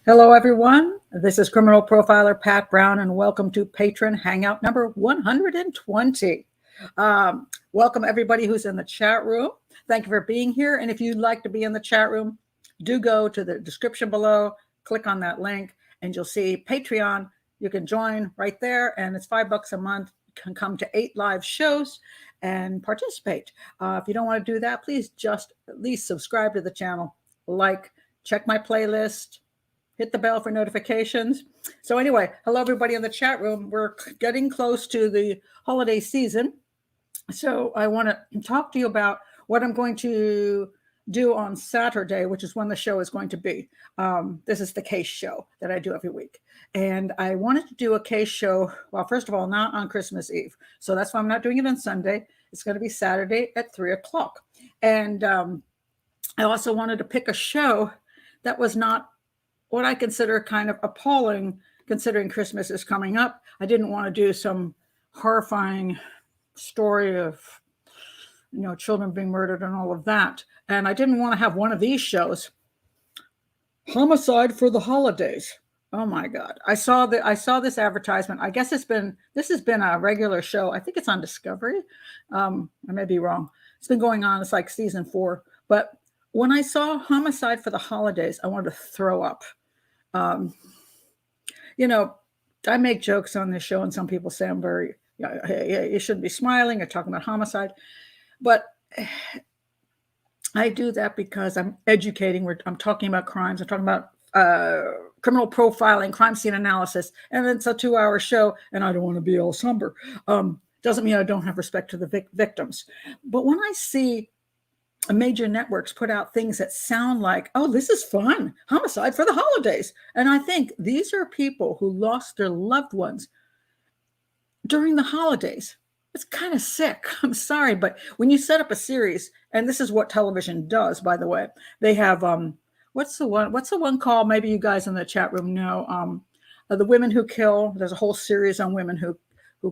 Hello, everyone. This is criminal profiler Pat Brown, and welcome to Patron Hangout number 120. Welcome, everybody who's in the chat room. Thank you for being here. And if you'd like to be in the chat room, do go to the description below, click on that link, and you'll see Patreon. You can join right there, and it's $5 a month. You can come to 8 live shows and participate. If you don't want to do that, please just at least subscribe to the channel, check my playlist, hit the bell for notifications. So anyway, hello, everybody in the chat room. We're getting close to the holiday season. So I want to talk to you about what I'm going to do on Saturday, which is when the show is going to be. This is the case show that I do every week. And I wanted to do a case show, well, first of all, not on Christmas Eve. So that's why I'm not doing it on Sunday. It's going to be Saturday at 3 o'clock. And I also wanted to pick a show that was not what I consider kind of appalling, considering Christmas is coming up. I didn't want to do some horrifying story of, children being murdered and all of that. And I didn't want to have one of these shows, homicide for the holidays. Oh my God. I saw this advertisement. I guess this has been a regular show. I think it's on Discovery. I may be wrong. It's been going on. It's like season 4. But when I saw homicide for the holidays, I wanted to throw up. I make jokes on this show, and some people say I'm very, you shouldn't be smiling or talking about homicide. But I do that because I'm educating. I'm talking about crimes. I'm talking about criminal profiling, crime scene analysis. And it's a 2-hour show, and I don't want to be all somber. Doesn't mean I don't have respect to the victims. But when I see major networks put out things that sound like, oh, this is fun, homicide for the holidays. And I think these are people who lost their loved ones during the holidays. It's kind of sick. I'm sorry, but when you set up a series, and this is what television does, by the way, they have, what's the one called? Maybe you guys in the chat room know, The Women Who Kill. There's a whole series on women who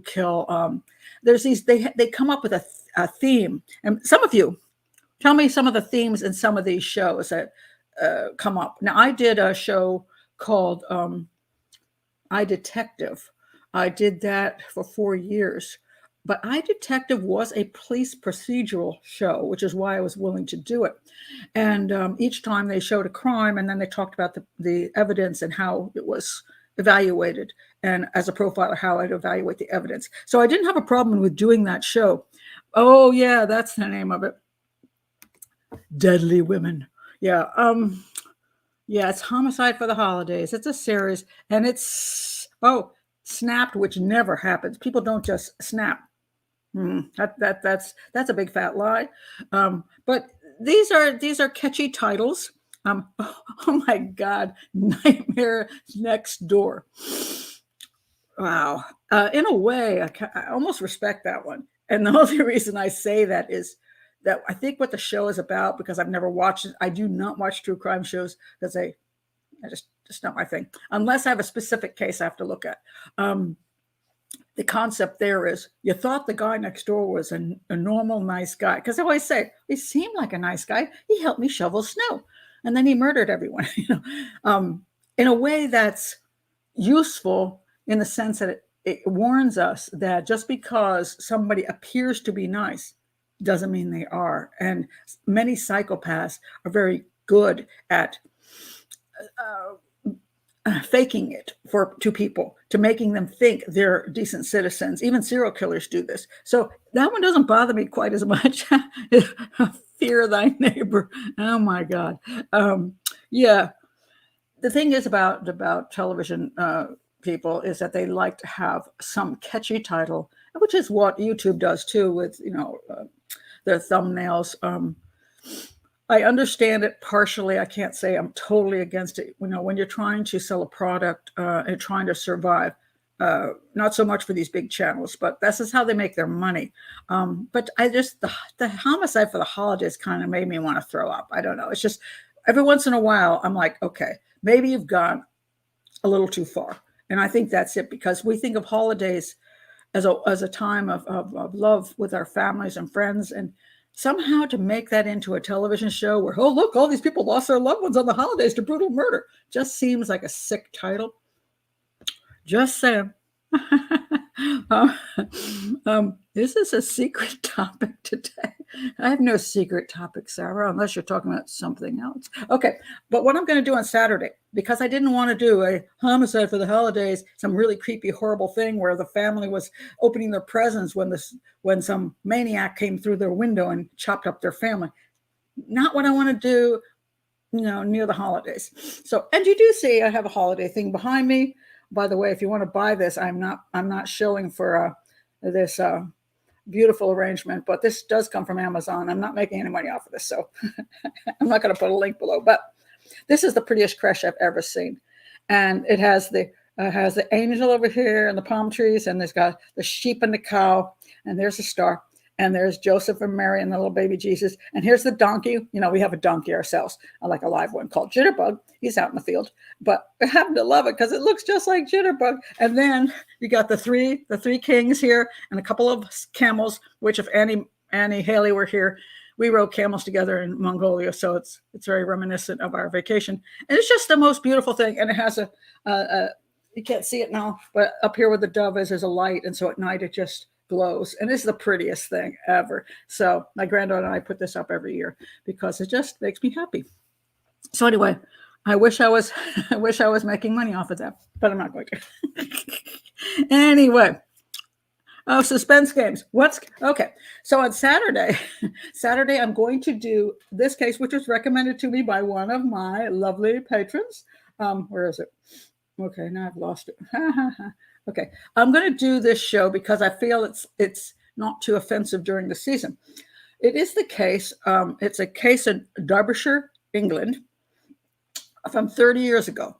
kill. There's these, they come up with a theme. And some of you, tell me some of the themes in some of these shows that come up. Now, I did a show called iDetective. I did that for 4 years. But iDetective was a police procedural show, which is why I was willing to do it. And each time they showed a crime, and then they talked about the evidence and how it was evaluated. And as a profiler, how I'd evaluate the evidence. So I didn't have a problem with doing that show. Oh, yeah, that's the name of it. Deadly Women. Yeah. It's Homicide for the Holidays. It's a series, and it's snapped, which never happens. People don't just snap. That's a big fat lie. But these are catchy titles. Oh my God, Nightmare Next Door. Wow. In a way, I almost respect that one. And the only reason I say that is that I think what the show is about, because I've never watched it. I do not watch true crime shows because I just not my thing. Unless I have a specific case I have to look at. The concept there is, you thought the guy next door was a normal, nice guy. Because I always say, he seemed like a nice guy. He helped me shovel snow. And then he murdered everyone. In a way that's useful in the sense that it warns us that just because somebody appears to be nice doesn't mean they are. And many psychopaths are very good at faking it to people, to making them think they're decent citizens. Even serial killers do this. So that one doesn't bother me quite as much. Fear thy neighbor. Oh my God. Yeah. The thing is about television people is that they like to have some catchy title, which is what YouTube does too with, their thumbnails. I understand it partially. I can't say I'm totally against it. When you're trying to sell a product and trying to survive, not so much for these big channels, but this is how they make their money. But the homicide for the holidays kind of made me want to throw up. I don't know. It's just every once in a while, I'm like, okay, maybe you've gone a little too far. And I think that's it, because we think of holidays as a time of love with our families and friends. And somehow to make that into a television show where, oh, look, all these people lost their loved ones on the holidays to brutal murder, just seems like a sick title. Just saying. Is this a secret topic today? I have no secret topic, Sarah, unless you're talking about something else. Okay, but what I'm going to do on Saturday, because I didn't want to do a homicide for the holidays, some really creepy, horrible thing where the family was opening their presents when some maniac came through their window and chopped up their family. Not what I want to do, near the holidays. So, and you do see I have a holiday thing behind me. By the way, if you want to buy this, I'm not showing for this beautiful arrangement, but this does come from Amazon. I'm not making any money off of this, so I'm not going to put a link below. But this is the prettiest creche I've ever seen, and it has the angel over here and the palm trees, and there's got the sheep and the cow, and there's a star. And there's Joseph and Mary and the little baby Jesus. And here's the donkey. We have a donkey ourselves. I like a live one called Jitterbug. He's out in the field. But I happen to love it because it looks just like Jitterbug. And then you got the three kings here and a couple of camels, which if Annie Haley were here, we rode camels together in Mongolia. So it's very reminiscent of our vacation. And it's just the most beautiful thing. And it has you can't see it now, but up here where the dove is, there's a light. And so at night it just glows, and it's the prettiest thing ever. So my granddaughter and I put this up every year because it just makes me happy. So anyway, I wish I was making money off of that, but I'm not going to. Anyway, suspense games. Okay? So on Saturday, I'm going to do this case, which was recommended to me by one of my lovely patrons. Where is it? Okay, now I've lost it. Okay, I'm going to do this show because I feel it's not too offensive during the season. It is the case. It's a case in Derbyshire, England, from 30 years ago,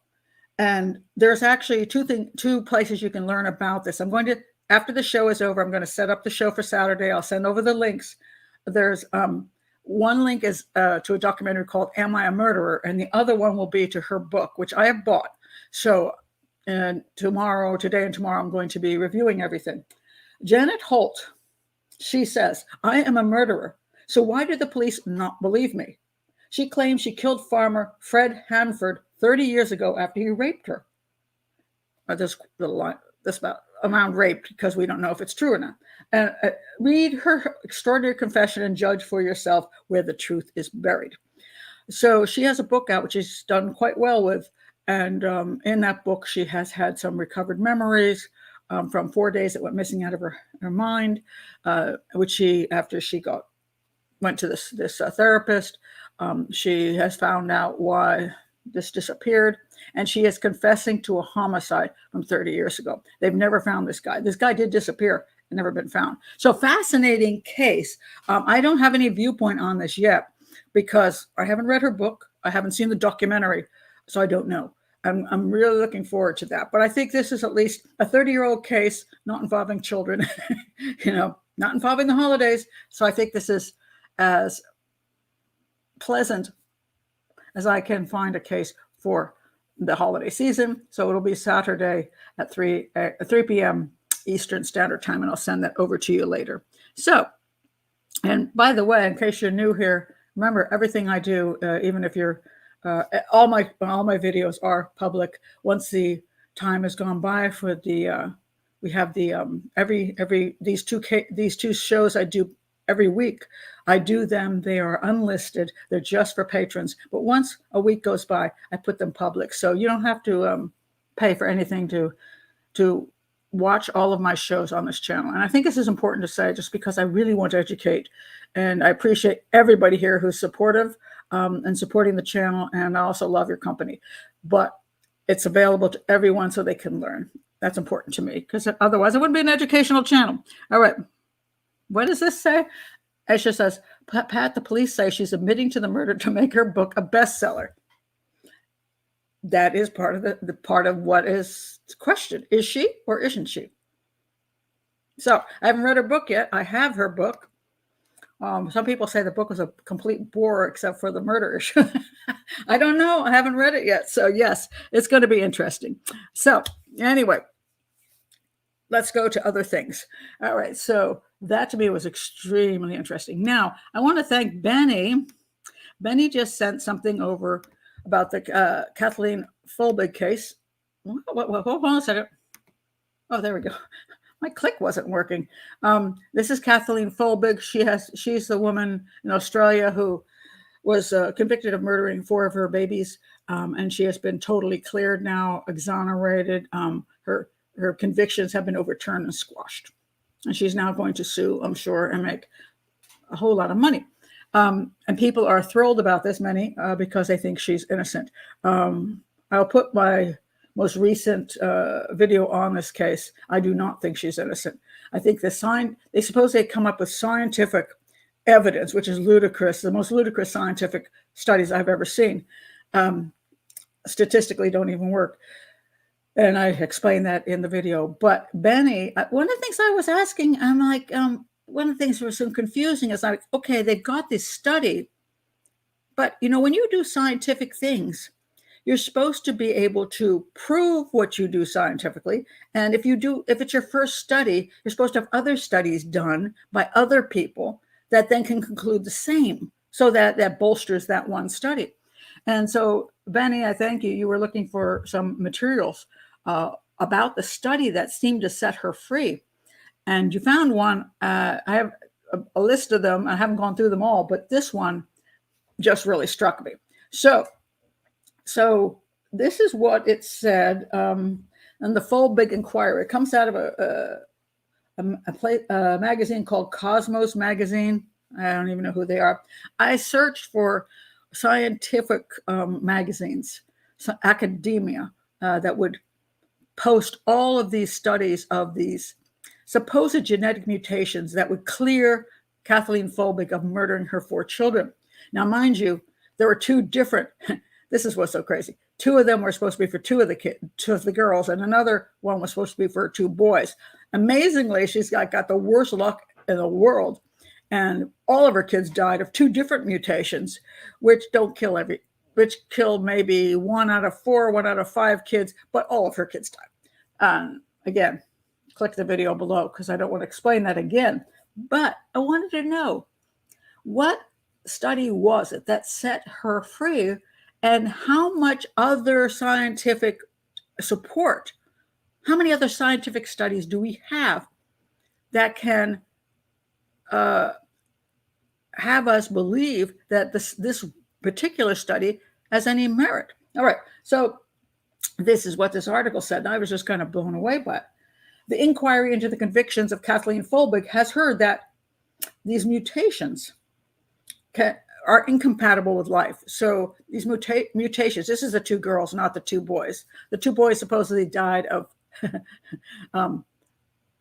and there's actually two places you can learn about this. I'm going to, after the show is over, I'm going to set up the show for Saturday. I'll send over the links. There's one link is to a documentary called "Am I a Murderer?" and the other one will be to her book, which I have bought. So. And today and tomorrow, I'm going to be reviewing everything. Janet Holt, she says, I am a murderer. So why did the police not believe me? She claims she killed farmer Fred Hanford 30 years ago after he raped her. This about around raped because we don't know if it's true or not. And read her extraordinary confession and judge for yourself where the truth is buried. So she has a book out, which she's done quite well with. And in that book, she has had some recovered memories from 4 days that went missing out of her mind, which after she went to this therapist, she has found out why this disappeared. And she is confessing to a homicide from 30 years ago. They've never found this guy. This guy did disappear and never been found. So fascinating case. I don't have any viewpoint on this yet because I haven't read her book. I haven't seen the documentary. So I don't know. I'm really looking forward to that. But I think this is at least a 30-year-old case, not involving children, not involving the holidays. So I think this is as pleasant as I can find a case for the holiday season. So it'll be Saturday at 3 p.m. Eastern Standard Time, and I'll send that over to you later. So, and by the way, in case you're new here, remember everything I do, even if you're all my videos are public. Once the time has gone by for the we have the these two shows I do every week. I do them. They are unlisted. They're just for patrons. But once a week goes by, I put them public. So you don't have to pay for anything to watch all of my shows on this channel. And I think this is important to say just because I really want to educate. And I appreciate everybody here who's supportive and supporting the channel. And I also love your company. But it's available to everyone so they can learn. That's important to me because otherwise it wouldn't be an educational channel. All right. What does this say? It just says, Pat, the police say she's admitting to the murder to make her book a bestseller. That is part of the part of what is questioned. Is she or isn't she? So I haven't read her book yet. I have her book. Some people say the book was a complete bore except for the murder issue. I don't know. I haven't read it yet. So yes, it's going to be interesting. So anyway, let's go to other things. All right. So that to me was extremely interesting. Now, I want to thank Benny. Benny just sent something over about the Kathleen Folbig case. Hold on a second. Oh, there we go. My click wasn't working. This is Kathleen Folbig. She's the woman in Australia who was convicted of murdering 4 of her babies, and she has been totally cleared now, exonerated. Her convictions have been overturned and squashed, and she's now going to sue, I'm sure, and make a whole lot of money. And people are thrilled about this, many, because they think she's innocent. I'll put my most recent video on this case. I do not think she's innocent. I think they suppose they come up with scientific evidence, which is ludicrous, the most ludicrous scientific studies I've ever seen. Statistically don't even work. And I explained that in the video. But Benny, one of the things I was asking, I'm like, one of the things that was so confusing is like, okay, they've got this study, but when you do scientific things, you're supposed to be able to prove what you do scientifically. And if it's your first study, you're supposed to have other studies done by other people that then can conclude the same. So that bolsters that one study. And so, Benny, I thank you. You were looking for some materials about the study that seemed to set her free. And you found one. I have a list of them. I haven't gone through them all, but this one just really struck me. So this is what it said in the Folbig Inquiry. It comes out of a magazine called Cosmos Magazine. I don't even know who they are. I searched for scientific magazines, academia, that would post all of these studies of these supposed genetic mutations that would clear Kathleen Folbig of murdering her 4 children. Now, mind you, there were 2 different, this is what's so crazy. 2 of them were supposed to be for 2 of the girls, and another one was supposed to be for 2 boys. Amazingly, she's got the worst luck in the world. And all of her kids died of 2 different mutations, which kill maybe 1 out of 4, 1 out of 5 kids, but all of her kids died. Again, click the video below because I don't want to explain that again. But I wanted to know, what study was it that set her free, and how much other scientific support, how many other scientific studies do we have that can have us believe that this particular study has any merit? All right, so this is what this article said, and I was just kind of blown away by it. The inquiry into the convictions of Kathleen Folbig has heard that these mutations are incompatible with life. So these mutations, this is the 2 girls, not the 2 boys. The 2 boys supposedly died of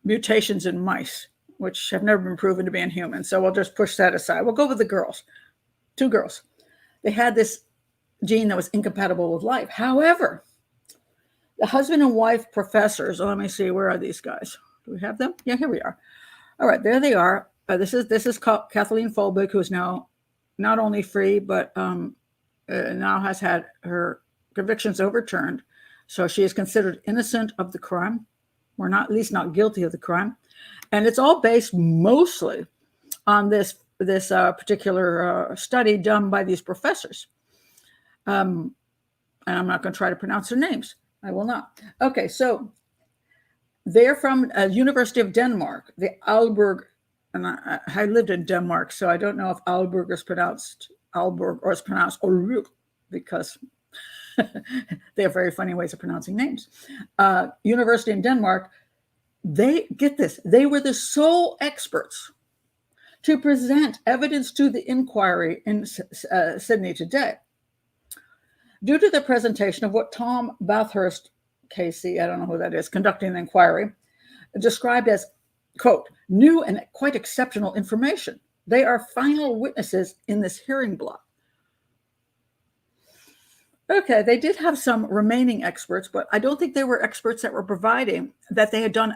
mutations in mice, which have never been proven to be in humans. So we'll just push that aside. We'll go with the girls. 2 girls. They had this gene that was incompatible with life. However, the husband and wife professors, let me see, where are these guys? Do we have them? Yeah, here we are. All right, there they are. This is Kathleen Folbig, who is now not only free, but now has had her convictions overturned. So she is considered innocent of the crime, or not, at least not guilty of the crime. And it's all based mostly on this particular study done by these professors. And I'm not going to try to pronounce their names. I will not. Okay, so they're from University of Denmark, the Aalborg, and I lived in Denmark, so I don't know if Aalborg is pronounced Aalborg or it's pronounced Aalborg, because they have very funny ways of pronouncing names. University in Denmark, they were the sole experts to present evidence to the inquiry in Sydney today. Due to the presentation of what Tom Bathurst, KC, I don't know who that is, conducting the inquiry, described as, quote, new and quite exceptional information. They are final witnesses in this hearing block. Okay, they did have some remaining experts, but I don't think they were experts that were providing that they had done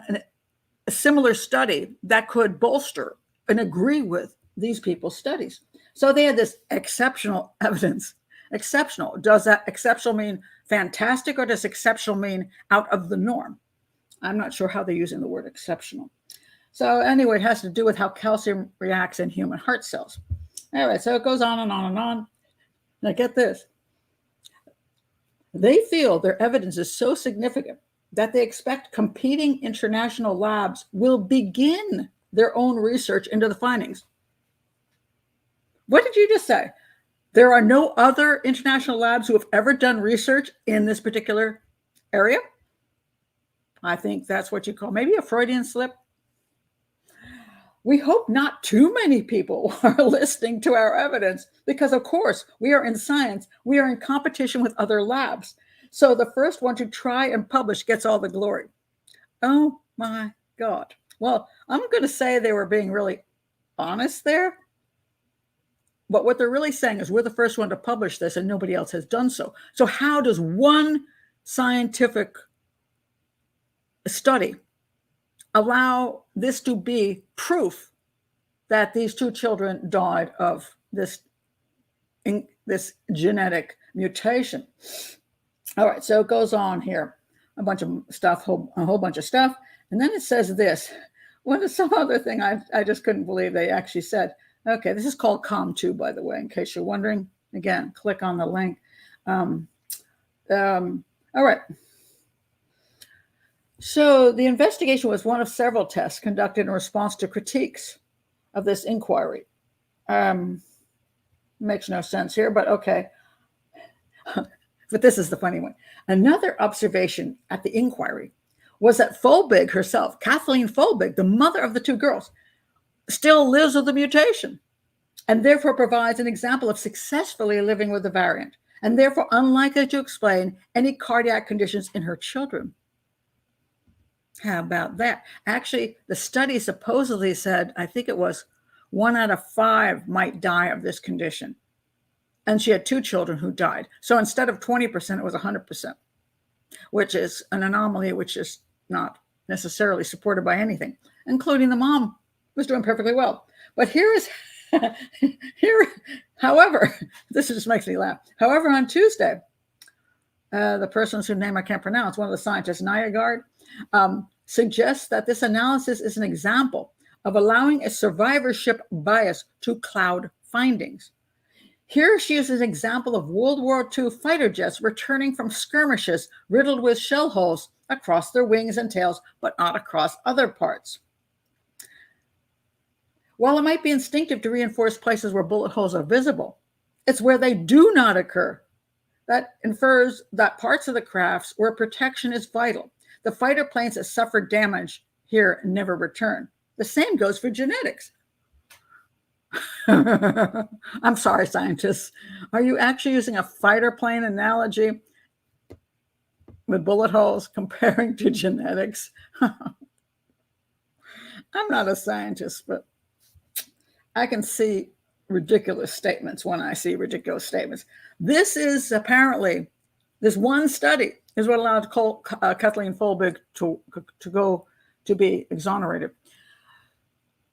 a similar study that could bolster and agree with these people's studies. So they had this exceptional evidence. Exceptional. Does that exceptional mean fantastic, or does exceptional mean out of the norm? I'm not sure how they're using the word exceptional. So anyway, it has to do with how calcium reacts in human heart cells. All right, so it goes on and on and on. Now get this. They feel their evidence is so significant that they expect competing international labs will begin their own research into the findings. What did you just say? There are no other international labs who have ever done research in this particular area? I think that's what you call maybe a Freudian slip. We hope not too many people are listening to our evidence because, of course, we are in science. We are in competition with other labs. So the first one to try and publish gets all the glory. Oh, my God. Well, I'm going to say they were being really honest there. But what they're really saying is we're the first one to publish this and nobody else has done so. So how does one scientific study allow this to be proof that these two children died of this genetic mutation? All right, so it goes on here, a bunch of stuff, a whole bunch of stuff. And then it says this. What is some other thing I just couldn't believe they actually said? Okay, this is called COM2, by the way, in case you're wondering. Again, click on the link. All right. So the investigation was one of several tests conducted in response to critiques of this inquiry. Makes no sense here, but okay. But this is the funny one. Another observation at the inquiry was that Folbig herself, Kathleen Folbig, the mother of the two girls, still lives with the mutation and therefore provides an example of successfully living with the variant and therefore unlikely to explain any cardiac conditions in her children. How about that? Actually, the study supposedly said, I think it was 1 out of 5 might die of this condition. And she had 2 children who died. So instead of 20%, it was 100%, which is an anomaly, which is not necessarily supported by anything, including the mom was doing perfectly well. But however, this just makes me laugh. However, on Tuesday, the person whose name I can't pronounce, one of the scientists, Nygaard, suggests that this analysis is an example of allowing a survivorship bias to cloud findings. Here she is an example of World War II fighter jets returning from skirmishes riddled with shell holes across their wings and tails, but not across other parts. While it might be instinctive to reinforce places where bullet holes are visible, it's where they do not occur. That infers that parts of the crafts where protection is vital. The fighter planes that suffered damage here never return. The same goes for genetics. I'm sorry, scientists. Are you actually using a fighter plane analogy with bullet holes comparing to genetics? I'm not a scientist, but I can see ridiculous statements when I see ridiculous statements. This is apparently, this one study is what allowed Kathleen Folbig to be exonerated.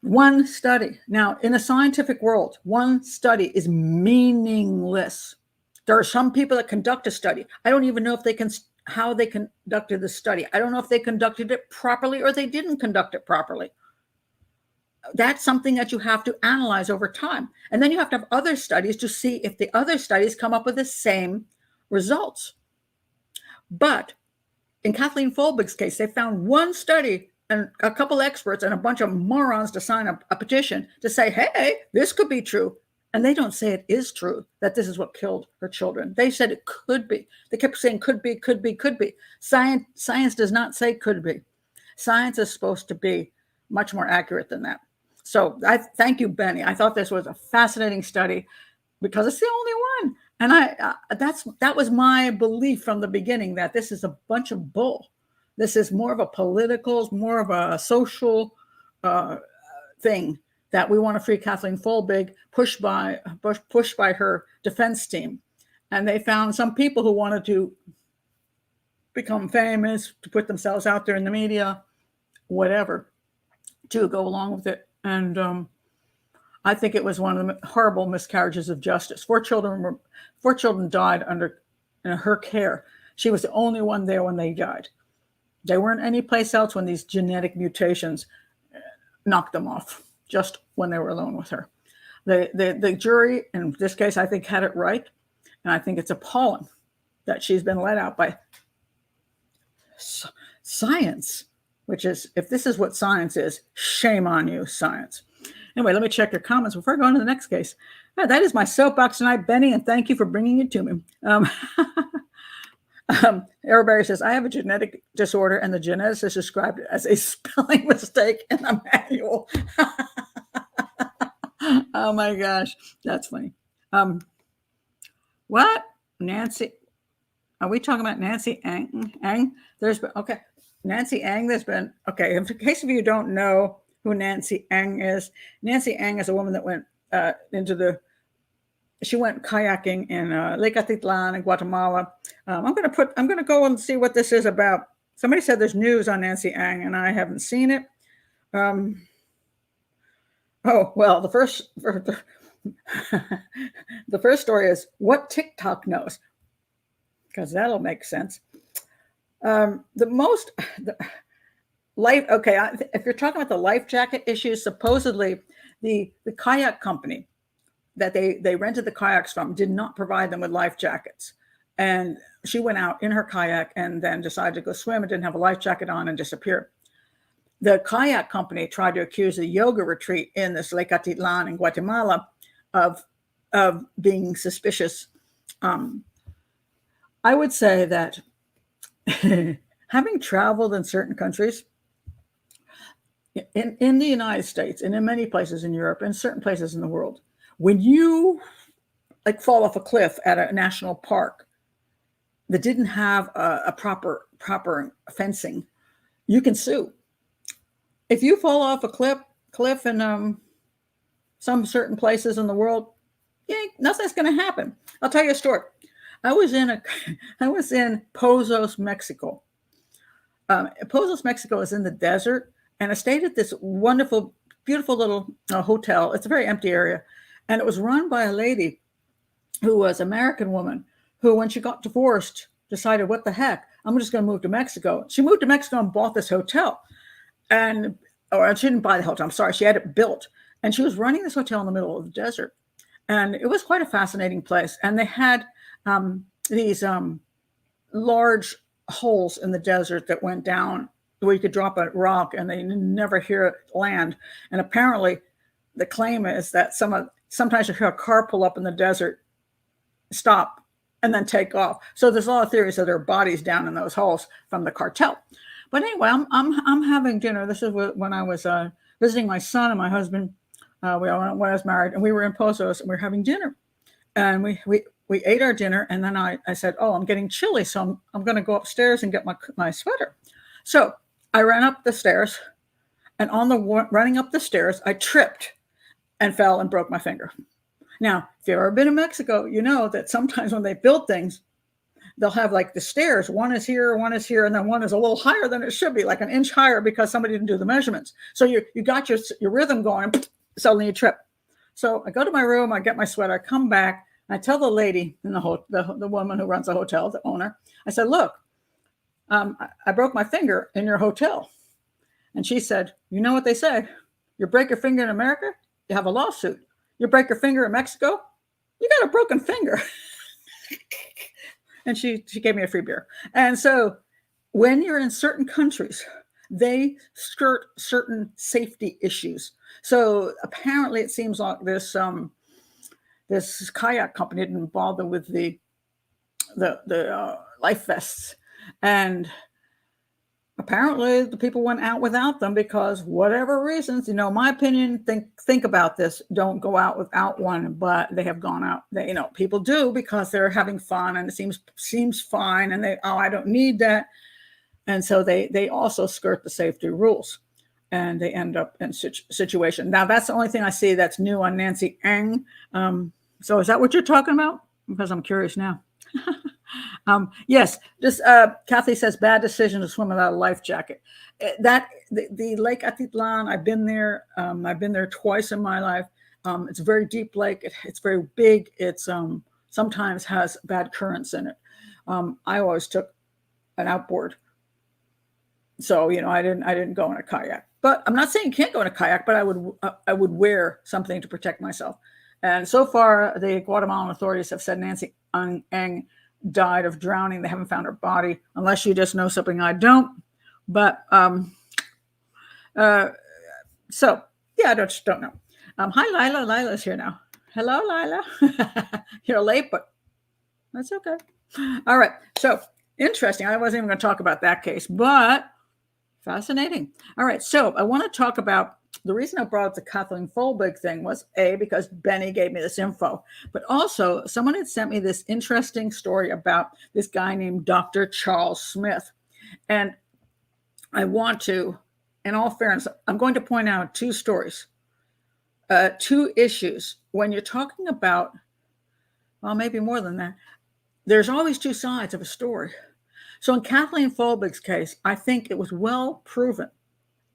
One study. Now, in a scientific world, one study is meaningless. There are some people that conduct a study. I don't even know if how they conducted the study. I don't know if they conducted it properly or they didn't conduct it properly. That's something that you have to analyze over time. And then you have to have other studies to see if the other studies come up with the same results. But in Kathleen Folbig's case, they found one study and a couple experts and a bunch of morons to sign a petition to say, hey, this could be true. And they don't say it is true, that this is what killed her children. They said it could be. They kept saying could be, could be, could be. Science does not say could be. Science is supposed to be much more accurate than that. So I thank you, Benny. I thought this was a fascinating study because it's the only one. And that was my belief from the beginning, that this is a bunch of bull. This is more of a political, more of a social thing that we want to free Kathleen Folbig, pushed by her defense team. And they found some people who wanted to become famous, to put themselves out there in the media, whatever, to go along with it. And I think it was one of the horrible miscarriages of justice. 4 children died under her care. She was the only one there when they died. They weren't anyplace else when these genetic mutations knocked them off, just when they were alone with her. The jury, in this case, I think had it right. And I think it's appalling that she's been let out by science, which is, if this is what science is, shame on you, science. Anyway, let me check your comments before I go on to the next case. That is my soapbox tonight, Benny, and thank you for bringing it to me. Everybody says, I have a genetic disorder, and the geneticist described it as a spelling mistake in the manual. Oh my gosh, that's funny. What? Nancy? Are we talking about Nancy Ang? There's been, okay, Nancy Ang, there's been, okay, in case of you don't know who Nancy Ang is a woman that went she went kayaking in Lake Atitlan in Guatemala. I'm going to go and see what this is about. Somebody said there's news on Nancy Ang, and I haven't seen it. Oh, well, the first story is what TikTok knows, because that'll make sense. If you're talking about the life jacket issues, supposedly the kayak company that they rented the kayaks from did not provide them with life jackets. And she went out in her kayak and then decided to go swim and didn't have a life jacket on and disappeared. The kayak company tried to accuse the yoga retreat in this Lake Atitlan in Guatemala of being suspicious. I would say that having traveled in certain countries, in the United States and in many places in Europe and certain places in the world, when you fall off a cliff at a national park that didn't have a proper fencing, you can sue. If you fall off a cliff in some certain places in the world, nothing's going to happen. I'll tell you a story. I was in Pozos, Mexico. Pozos, Mexico is in the desert, and I stayed at this wonderful, beautiful little hotel. It's a very empty area, and it was run by a lady who was an American woman who, when she got divorced, decided, what the heck, I'm just going to move to Mexico. She moved to Mexico and bought this hotel. Or she didn't buy the hotel, I'm sorry, she had it built. And she was running this hotel in the middle of the desert. And it was quite a fascinating place. And they had these large holes in the desert that went down where you could drop a rock and they never hear it land. And apparently the claim is that sometimes you hear a car pull up in the desert, stop, and then take off. So there's a lot of theories that there are bodies down in those holes from the cartel. But anyway, I'm having dinner. This is when I was visiting my son and my husband when I was married, and we were in Pozos and we were having dinner. And we ate our dinner, and then I said, oh, I'm getting chilly, so I'm going to go upstairs and get my sweater. So I ran up the stairs, and running up the stairs, I tripped and fell and broke my finger. Now, if you've ever been in Mexico, you know that sometimes when they build things, they'll have like the stairs. One is here, and then one is a little higher than it should be, like an inch higher, because somebody didn't do the measurements. So you got your rhythm going, suddenly you trip. So I go to my room, I get my sweater, I come back, I tell the lady in the woman who runs the hotel, the owner, I said, look, I broke my finger in your hotel. And she said, you know what they say? You break your finger in America, you have a lawsuit. You break your finger in Mexico, you got a broken finger. And she gave me a free beer. And so when you're in certain countries, they skirt certain safety issues. So apparently it seems like this kayak company didn't bother with the life vests. And apparently the people went out without them because whatever reasons, my opinion, think about this, don't go out without one, but they have gone out. People do because they're having fun and it seems fine. And I don't need that. And so they also skirt the safety rules and they end up in situation. Now that's the only thing I see that's new on Nancy Ang. So is that what you're talking about? Because I'm curious now. Yes, just Kathy says bad decision to swim without a life jacket. The Lake Atitlan, I've been there. I've been there twice in my life. It's a very deep lake. It's very big. It's sometimes has bad currents in it. I always took an outboard So, I didn't go in a kayak. But I'm not saying you can't go in a kayak, but I would wear something to protect myself. And so far, the Guatemalan authorities have said Nancy Eng died of drowning. They haven't found her body, unless you just know something I don't. But so yeah, I just don't know. Hi, Lila. Lila's here now. Hello, Lila. You're late, but that's okay. All right. So interesting. I wasn't even going to talk about that case, but fascinating. All right. So I want to talk about the reason I brought up the Kathleen Folbig thing was because Benny gave me this info, but also someone had sent me this interesting story about this guy named Dr. Charles Smith. And I want to, in all fairness, I'm going to point out two stories, two issues. When you're talking about, well, maybe more than that, there's always two sides of a story. So in Kathleen Folbig's case, I think it was well proven,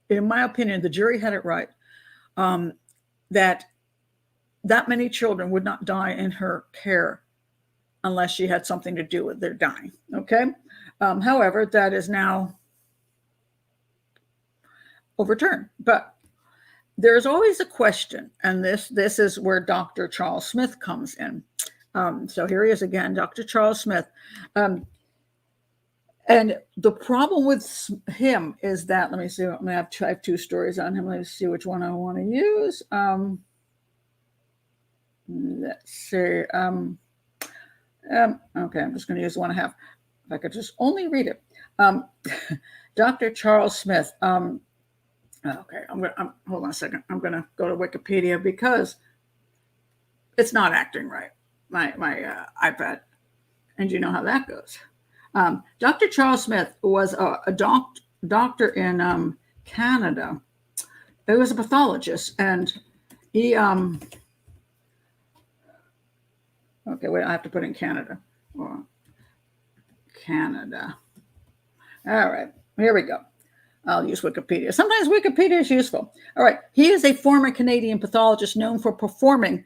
in my opinion, the jury had it right, that many children would not die in her care unless she had something to do with their dying. Okay. However, that is now overturned. But there's always a question, and this is where Dr. Charles Smith comes in. So here he is again, Dr. Charles Smith. And the problem with him is that, let me see, I have two stories on him. Let's see which one I want to use. Let's see. Okay, I'm just going to use one and a half. If I could just only read it. Dr. Charles Smith. Okay, hold on a second. I'm going to go to Wikipedia because it's not acting right, my iPad. And you know how that goes. Dr. Charles Smith was a doctor in Canada. He was a pathologist, and he okay, wait, I have to put in Canada. Canada. All right, here we go. I'll use Wikipedia. Sometimes Wikipedia is useful. All right, he is a former Canadian pathologist known for performing,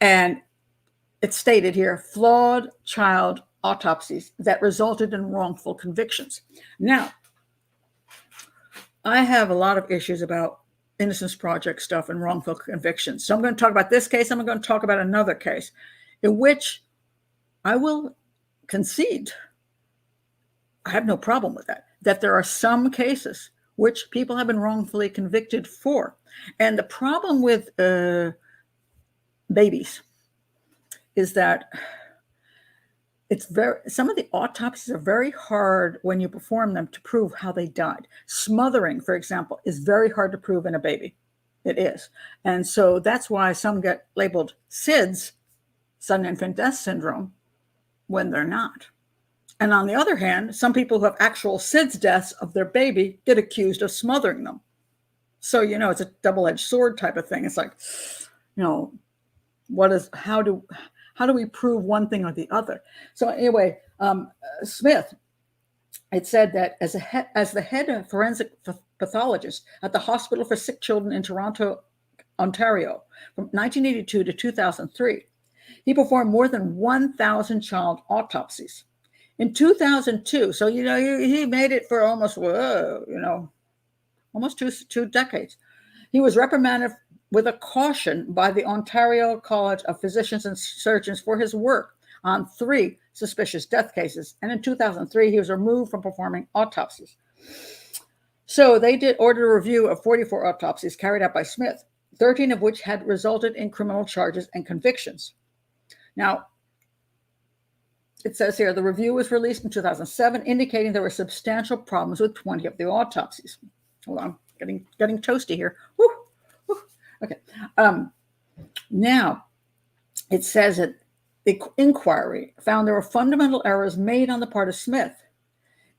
and it's stated here, flawed child autopsies that resulted in wrongful convictions. Now, I have a lot of issues about Innocence Project stuff and wrongful convictions. So I'm going to talk about this case. I'm going to talk about another case in which I will concede, I have no problem with that there are some cases which people have been wrongfully convicted for. And the problem with babies is that some of the autopsies are very hard when you perform them to prove how they died. Smothering, for example, is very hard to prove in a baby. It is. And so that's why some get labeled SIDS, sudden infant death syndrome, when they're not. And on the other hand, some people who have actual SIDS deaths of their baby get accused of smothering them. So, it's a double-edged sword type of thing. It's like, how do we prove one thing or the other? So anyway, Smith, it said that as the head of forensic pathologist at the Hospital for Sick Children in Toronto, Ontario, from 1982 to 2003, he performed more than 1,000 child autopsies. In 2002, so he made it for almost two decades. He was reprimanded with a caution by the Ontario College of Physicians and Surgeons for his work on 3 suspicious death cases. And in 2003, he was removed from performing autopsies. So they ordered a review of 44 autopsies carried out by Smith, 13 of which had resulted in criminal charges and convictions. Now, it says here, the review was released in 2007, indicating there were substantial problems with 20 of the autopsies. Hold on, getting toasty here. Woo. Okay. Now, it says that the inquiry found there were fundamental errors made on the part of Smith.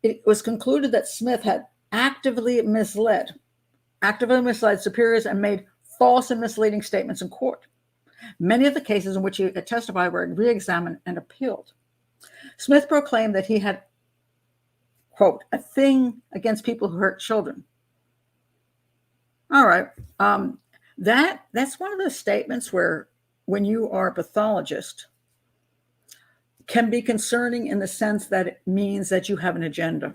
It was concluded that Smith had actively misled superiors and made false and misleading statements in court. Many of the cases in which he testified were re-examined and appealed. Smith proclaimed that he had, quote, a thing against people who hurt children. All right. That's one of those statements where, when you are a pathologist, can be concerning in the sense that it means that you have an agenda.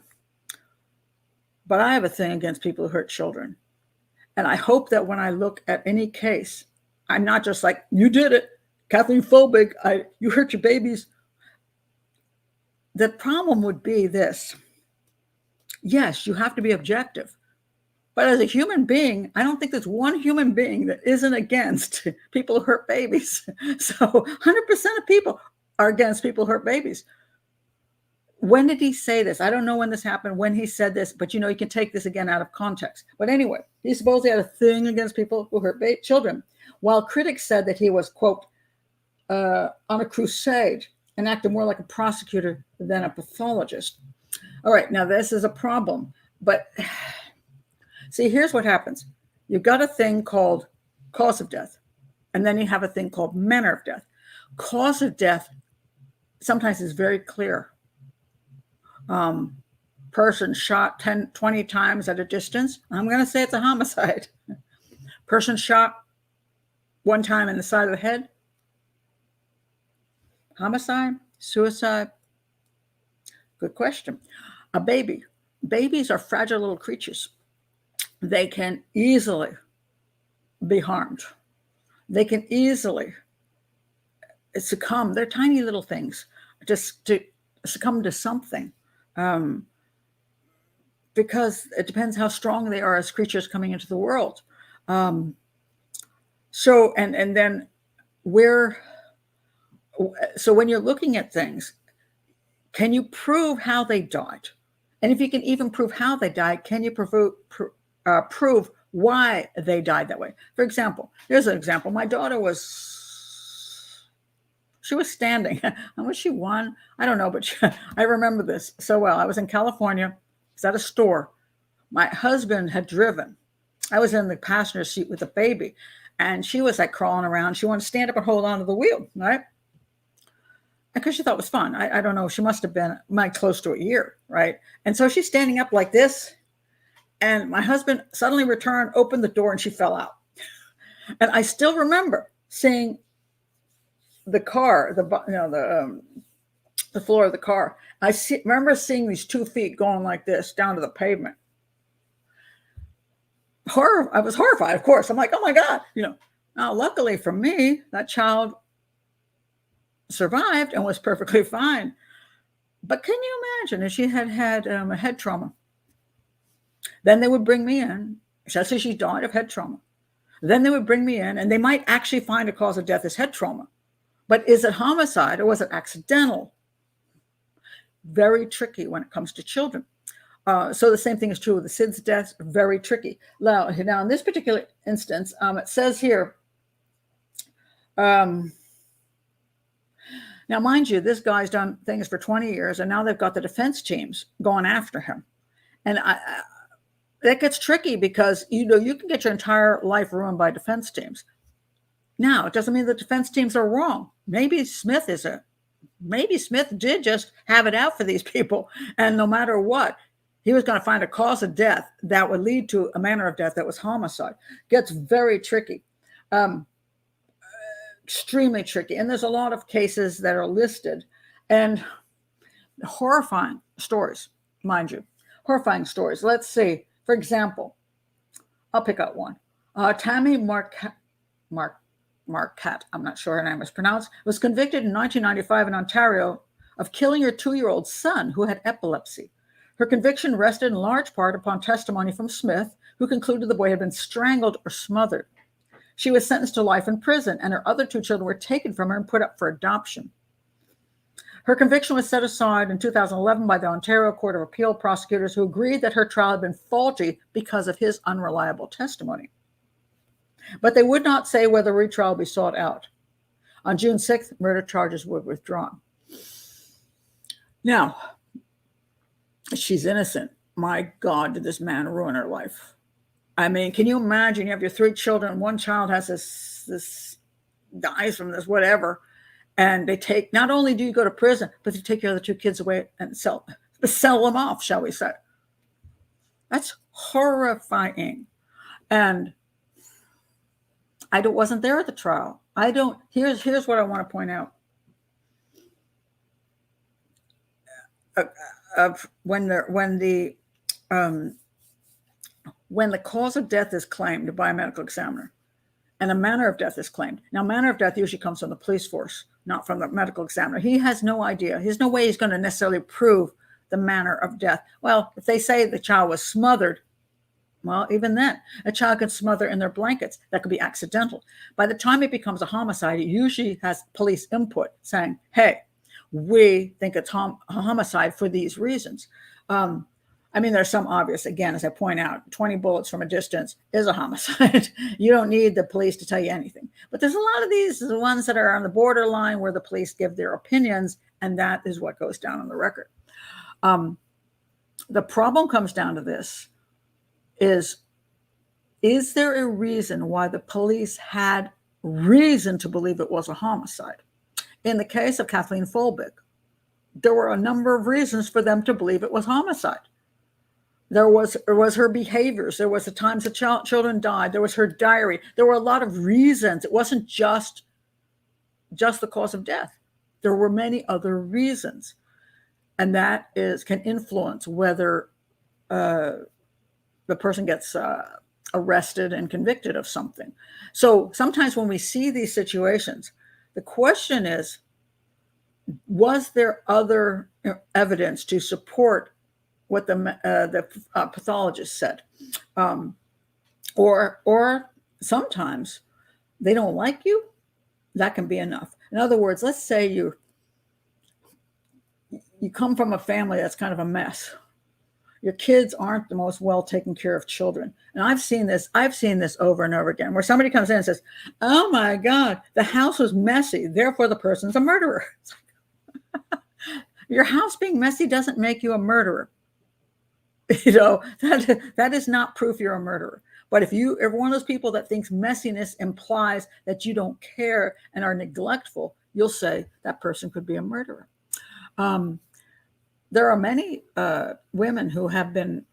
But I have a thing against people who hurt children. And I hope that when I look at any case, I'm not just like, you did it, Kathleen phobic, you hurt your babies. The problem would be this. Yes, you have to be objective. But as a human being, I don't think there's one human being that isn't against people who hurt babies. So 100% of people are against people who hurt babies. When did he say this? I don't know when this happened, when he said this, but you can take this again out of context. But anyway, he supposedly had a thing against people who hurt children, while critics said that he was, quote, on a crusade and acted more like a prosecutor than a pathologist. All right, now this is a problem, but see, here's what happens. You've got a thing called cause of death, and then you have a thing called manner of death. Cause of death sometimes is very clear. Person shot 10, 20 times at a distance. I'm going to say it's a homicide. Person shot one time in the side of the head. Homicide, suicide. Good question. A baby. Babies are fragile little creatures. They can easily be harmed. They can easily succumb. They're tiny little things. Just to succumb to something. Because it depends how strong they are as creatures coming into the world. And then so when you're looking at things, can you prove how they died? And if you can even prove how they died, can you prove why they died that way? For example, here's an example. My daughter she was standing. How was she one? I don't know, but I remember this so well. I was in California. I was at a store. My husband had driven. I was in the passenger seat with the baby, and she was like crawling around. She wanted to stand up and hold on to the wheel, right? Because she thought it was fun. I don't know. She must have been close to a year, right? And so she's standing up like this, and my husband suddenly returned, opened the door, and she fell out. And I still remember seeing the car, the floor of the car. Remember seeing these 2 feet going like this down to the pavement. I was horrified, of course. I'm like, oh my God, Now, luckily for me, that child survived and was perfectly fine. But can you imagine if she had a head trauma? Then they would bring me in. Let's say she died of head trauma. Then they would bring me in, and they might actually find a cause of death as head trauma. But is it homicide or was it accidental? Very tricky when it comes to children. So the same thing is true with the SIDS deaths. Very tricky. Now in this particular instance, it says here. Now, mind you, this guy's done things for 20 years, and now they've got the defense teams going after him. And that gets tricky because you can get your entire life ruined by defense teams. Now, it doesn't mean the defense teams are wrong. Maybe Smith did just have it out for these people. And no matter what, he was going to find a cause of death that would lead to a manner of death that was homicide. Gets very tricky. Extremely tricky. And there's a lot of cases that are listed. And horrifying stories, mind you. Horrifying stories. Let's see. For example, I'll pick out one. Tammy Marquette, I'm not sure her name is pronounced, was convicted in 1995 in Ontario of killing her 2-year-old son who had epilepsy. Her conviction rested in large part upon testimony from Smith, who concluded the boy had been strangled or smothered. She was sentenced to life in prison, and her other 2 children were taken from her and put up for adoption. Her conviction was set aside in 2011 by the Ontario Court of Appeal prosecutors, who agreed that her trial had been faulty because of his unreliable testimony. But they would not say whether retrial would be sought out. On June 6th, murder charges were withdrawn. Now, she's innocent. My God, did this man ruin her life? I mean, can you imagine? You have your 3 children. One child has this dies from this whatever, and they take. Not only do you go to prison, but they take your other 2 kids away and sell them off, shall we say? That's horrifying. And I wasn't there at the trial. Here's what I want to point out. When the when the cause of death is claimed by a medical examiner and a manner of death is claimed. Now, manner of death usually comes from the police force, not from the medical examiner. He has no idea. There's no way he's going to necessarily prove the manner of death. Well, if they say the child was smothered, well, even then, a child can smother in their blankets. That could be accidental. By the time it becomes a homicide, it usually has police input saying, hey, we think it's a homicide for these reasons. I mean, there's some obvious, again, as I point out, 20 bullets from a distance is a homicide. You don't need the police to tell you anything. But there's a lot of these ones that are on the borderline where the police give their opinions, and that is what goes down on the record. The problem comes down to this is there a reason why the police had reason to believe it was a homicide? In the case of Kathleen Folbig, there were a number of reasons for them to believe it was homicide. There was her behaviors. There was the times the children died. There was her diary. There were a lot of reasons. It wasn't just the cause of death. There were many other reasons. And that can influence whether the person gets arrested and convicted of something. So sometimes when we see these situations, the question is, was there other evidence to support what the pathologist said? Or sometimes they don't like you. That can be enough. In other words, let's say you come from a family that's kind of a mess. Your kids aren't the most well taken care of children. And I've seen this over and over again, where somebody comes in and says, oh my God, the house was messy, therefore the person's a murderer. Your house being messy doesn't make you a murderer. That is not proof you're a murderer. But if you're one of those people that thinks messiness implies that you don't care and are neglectful, you'll say that person could be a murderer. There are many women who have been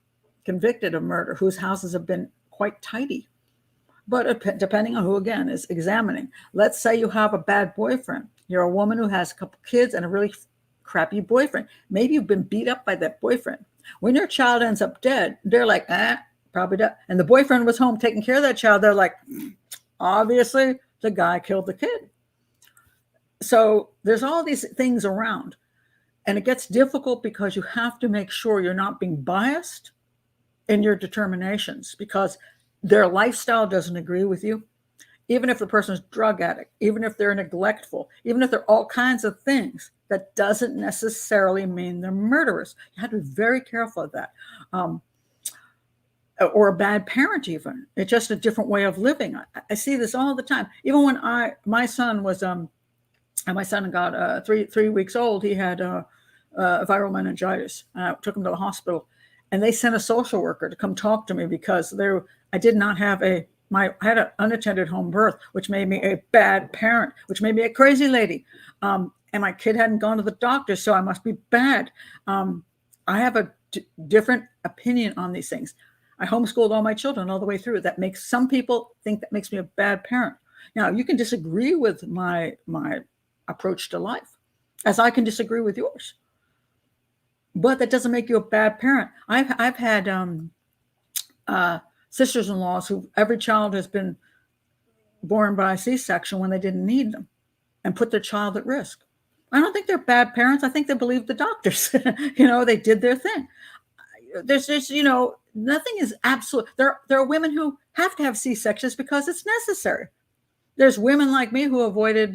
convicted of murder whose houses have been quite tidy. But depending on who, again, is examining. Let's say you have a bad boyfriend. You're a woman who has a couple kids and a really crappy boyfriend. Maybe you've been beat up by that boyfriend. When your child ends up dead, they're like, probably dead. And the boyfriend was home taking care of that child. They're like, obviously, the guy killed the kid. So there's all these things around. And it gets difficult because you have to make sure you're not being biased in your determinations, because their lifestyle doesn't agree with you. Even if the person's a drug addict, even if they're neglectful, even if they're all kinds of things, that doesn't necessarily mean they're murderers. You have to be very careful of that. Or a bad parent even. It's just a different way of living. I see this all the time. Even when my son got 3 weeks old, he had viral meningitis. I took him to the hospital, and they sent a social worker to come talk to me because I did not have I had an unattended home birth, which made me a bad parent, which made me a crazy lady. And my kid hadn't gone to the doctor, so I must be bad. I have a different opinion on these things. I homeschooled all my children all the way through. That makes some people think that makes me a bad parent. Now, you can disagree with my approach to life, as I can disagree with yours. But that doesn't make you a bad parent. I've had sisters-in-laws who every child has been born by C-section when they didn't need them, and put their child at risk. I don't think they're bad parents. I think they believe the doctors. They did their thing. There's nothing is absolute. There are women who have to have C-sections because it's necessary. There's women like me who avoided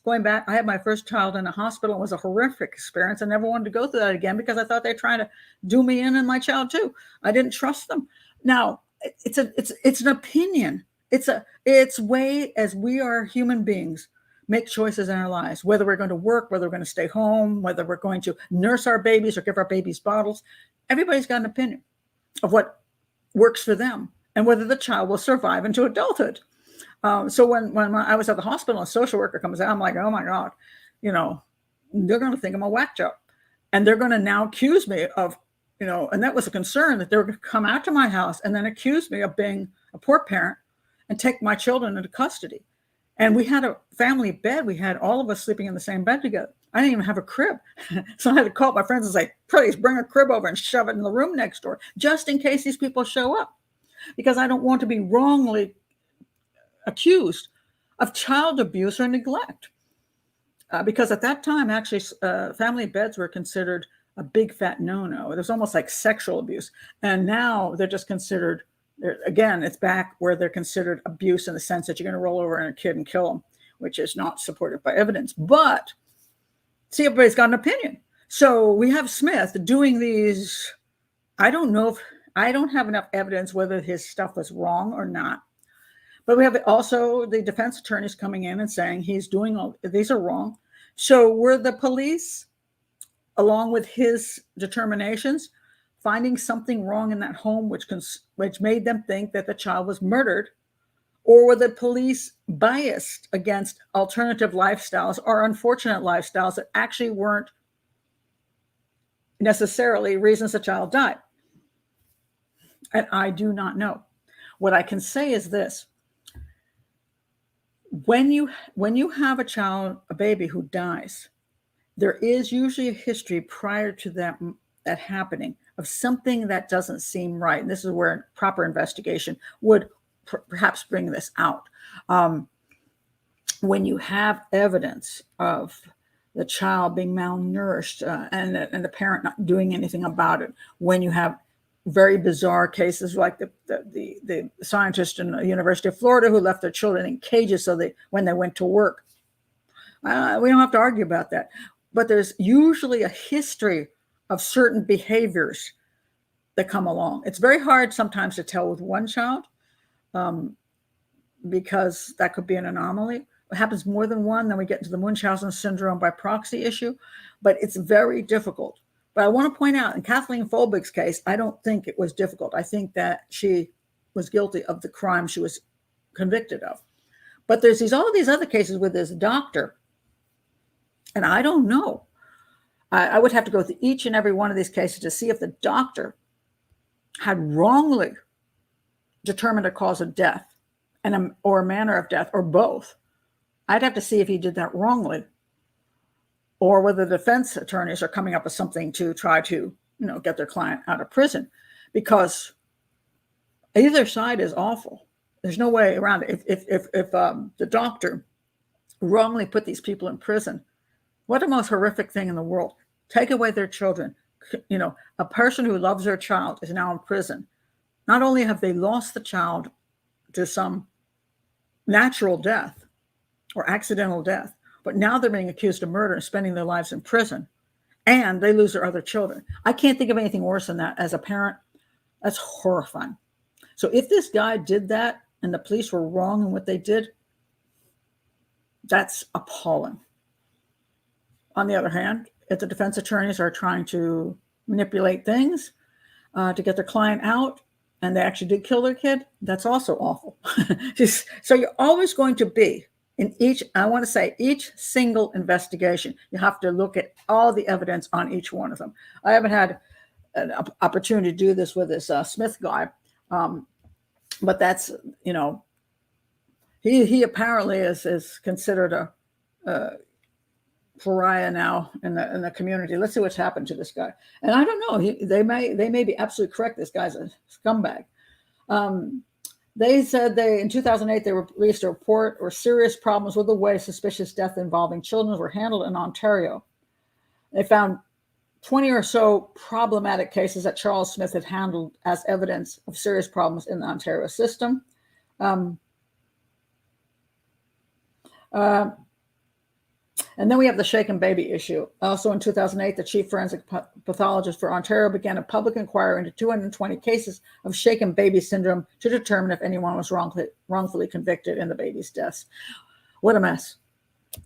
going back. I had my first child in a hospital. It was a horrific experience. I never wanted to go through that again because I thought they were trying to do me in and my child too. I didn't trust them. Now, it's an opinion. It's way as we are human beings make choices in our lives, whether we're going to work, whether we're going to stay home, whether we're going to nurse our babies or give our babies bottles. Everybody's got an opinion of what works for them and whether the child will survive into adulthood. So when I was at the hospital, a social worker comes out, I'm like, oh my God, they're going to think I'm a whack job. And they're going to now accuse me of, and that was a concern, that they were going to come out to my house and then accuse me of being a poor parent and take my children into custody. And we had a family bed. We had all of us sleeping in the same bed together. I didn't even have a crib. So I had to call my friends and say, please bring a crib over and shove it in the room next door, just in case these people show up. because I don't want to be wrongly accused of child abuse or neglect. Because at that time, actually, family beds were considered a big fat no-no. It was almost like sexual abuse. And now they're just considered, again, it's back where they're considered abuse in the sense that you're going to roll over on a kid and kill them, which is not supported by evidence. But see, everybody's got an opinion. So we have Smith doing these. I don't know if I don't have enough evidence whether his stuff was wrong or not. But we have also the defense attorneys coming in and saying he's doing all these are wrong. So were the police, along with his determinations, finding something wrong in that home which made them think that the child was murdered? Or were the police biased against alternative lifestyles or unfortunate lifestyles that actually weren't necessarily reasons the child died? And I do not know. What I can say is this. When you have a child, a baby who dies, there is usually a history prior to that happening of something that doesn't seem right. And this is where proper investigation would perhaps bring this out. When you have evidence of the child being malnourished and the parent not doing anything about it, when you have very bizarre cases like the scientist in the University of Florida who left their children in cages so when they went to work. We don't have to argue about that. But there's usually a history of certain behaviors that come along. It's very hard sometimes to tell with one child because that could be an anomaly. It happens more than one, then we get into the Munchausen syndrome by proxy issue, but it's very difficult. But I want to point out, in Kathleen Folbig's case, I don't think it was difficult. I think that she was guilty of the crime she was convicted of. But there's all these other cases with this doctor, and I don't know. I would have to go through each and every one of these cases to see if the doctor had wrongly determined a cause of death or a manner of death, or both. I'd have to see if he did that wrongly, or whether the defense attorneys are coming up with something to try to, get their client out of prison, because either side is awful. There's no way around it. If the doctor wrongly put these people in prison, what a most horrific thing in the world. Take away their children. A person who loves their child is now in prison. Not only have they lost the child to some natural death or accidental death, but now they're being accused of murder and spending their lives in prison, and they lose their other children. I can't think of anything worse than that. As a parent, that's horrifying. So if this guy did that and the police were wrong in what they did, that's appalling. On the other hand, if the defense attorneys are trying to manipulate things to get their client out, and they actually did kill their kid, that's also awful. So you're always going to be, in each single investigation, you have to look at all the evidence on each one of them. I haven't had an opportunity to do this with this Smith guy, but that's, he apparently is considered a pariah now in the community. Let's see what's happened to this guy. And I don't know. They may be absolutely correct. This guy's a scumbag. They said in 2008, they released a report where serious problems with the way suspicious death involving children were handled in Ontario. They found 20 or so problematic cases that Charles Smith had handled as evidence of serious problems in the Ontario system. And then we have the shaken baby issue. Also in 2008, the chief forensic pathologist for Ontario began a public inquiry into 220 cases of shaken baby syndrome to determine if anyone was wrongfully convicted in the baby's deaths. What a mess.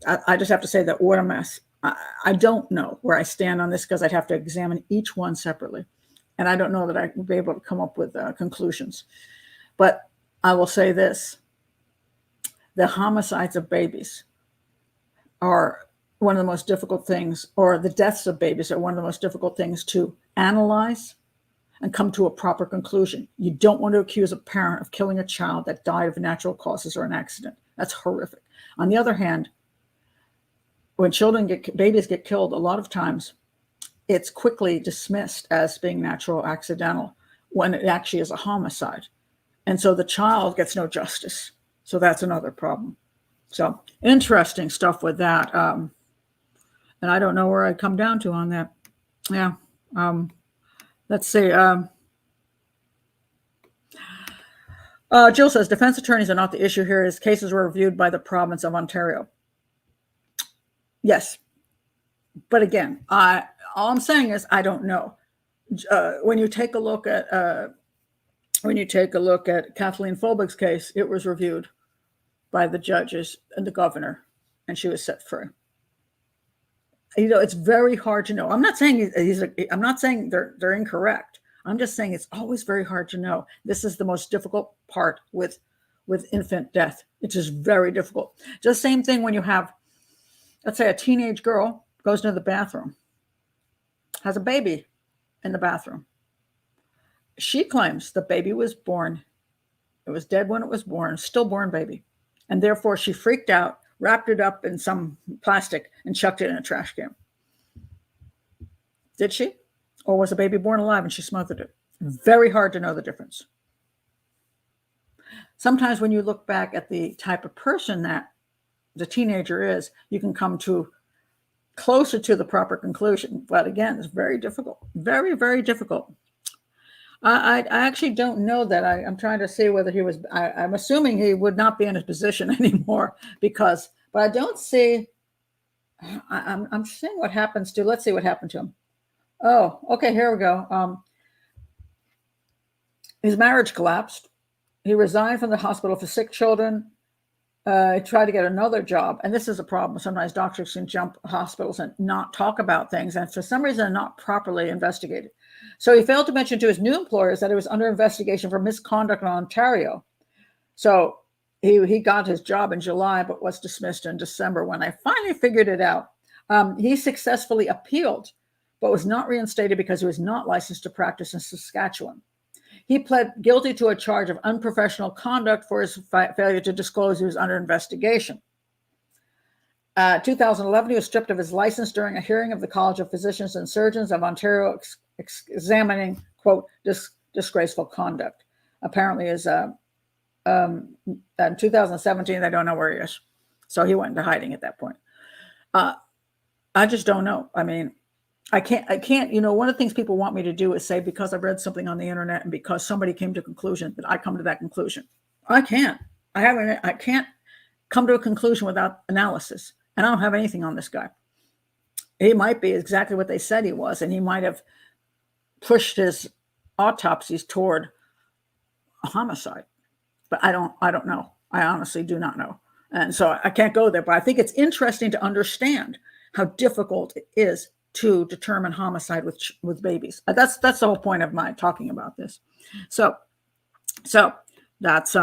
I just have to say that, what a mess. I don't know where I stand on this because I'd have to examine each one separately. And I don't know that I would be able to come up with conclusions. But I will say this. The homicides of babies are one of the most difficult things, or the deaths of babies are one of the most difficult things to analyze and come to a proper conclusion. You don't want to accuse a parent of killing a child that died of natural causes or an accident. That's horrific. On the other hand, when babies get killed, a lot of times it's quickly dismissed as being natural or accidental when it actually is a homicide. And so the child gets no justice. So that's another problem. So interesting stuff with that. And I don't know where I come down to on that. Yeah. Let's see. Jill says defense attorneys are not the issue here. His cases were reviewed by the province of Ontario. Yes. But again, all I'm saying is I don't know. When you take a look at Kathleen Folbig's case, it was reviewed by the judges and the governor, and she was set free. It's very hard to know. I'm not saying I'm not saying they're incorrect. I'm just saying it's always very hard to know. This is the most difficult part with infant death. It's just very difficult. Just same thing when you have, let's say, a teenage girl goes into the bathroom, has a baby in the bathroom. She claims the baby was born. It was dead when it was born, stillborn baby. And therefore she freaked out, wrapped it up in some plastic and chucked it in a trash can. Did she? Or was the baby born alive and she smothered it? Very hard to know the difference. Sometimes when you look back at the type of person that the teenager is, you can come to closer to the proper conclusion. But again, it's very difficult. Very, very difficult. I actually don't know that. I'm trying to see whether he was, I'm assuming he would not be in his position anymore but I don't see, I'm seeing what happens to, let's see what happened to him. Oh, okay, here we go. His marriage collapsed. He resigned from the hospital for sick children. He tried to get another job. And this is a problem. Sometimes doctors can jump hospitals and not talk about things. And for some reason, not properly investigated. So he failed to mention to his new employers that he was under investigation for misconduct in Ontario. So he got his job in July, but was dismissed in December when I finally figured it out. He successfully appealed, but was not reinstated because he was not licensed to practice in Saskatchewan. He pled guilty to a charge of unprofessional conduct for his failure to disclose he was under investigation. 2011, he was stripped of his license during a hearing of the College of Physicians and Surgeons of Ontario examining, quote, disgraceful conduct. Apparently is in 2017, they don't know where he is. So he went into hiding at that point. I just don't know. I mean, I can't, one of the things people want me to do is say, because I've read something on the internet and because somebody came to a conclusion, that I come to that conclusion. I can't. I can't come to a conclusion without analysis. And I don't have anything on this guy. He might be exactly what they said he was, and he might have pushed his autopsies toward a homicide. But I don't know. I honestly do not know. And so I can't go there. But I think it's interesting to understand how difficult it is to determine homicide with babies. That's the whole point of my talking about this. So that's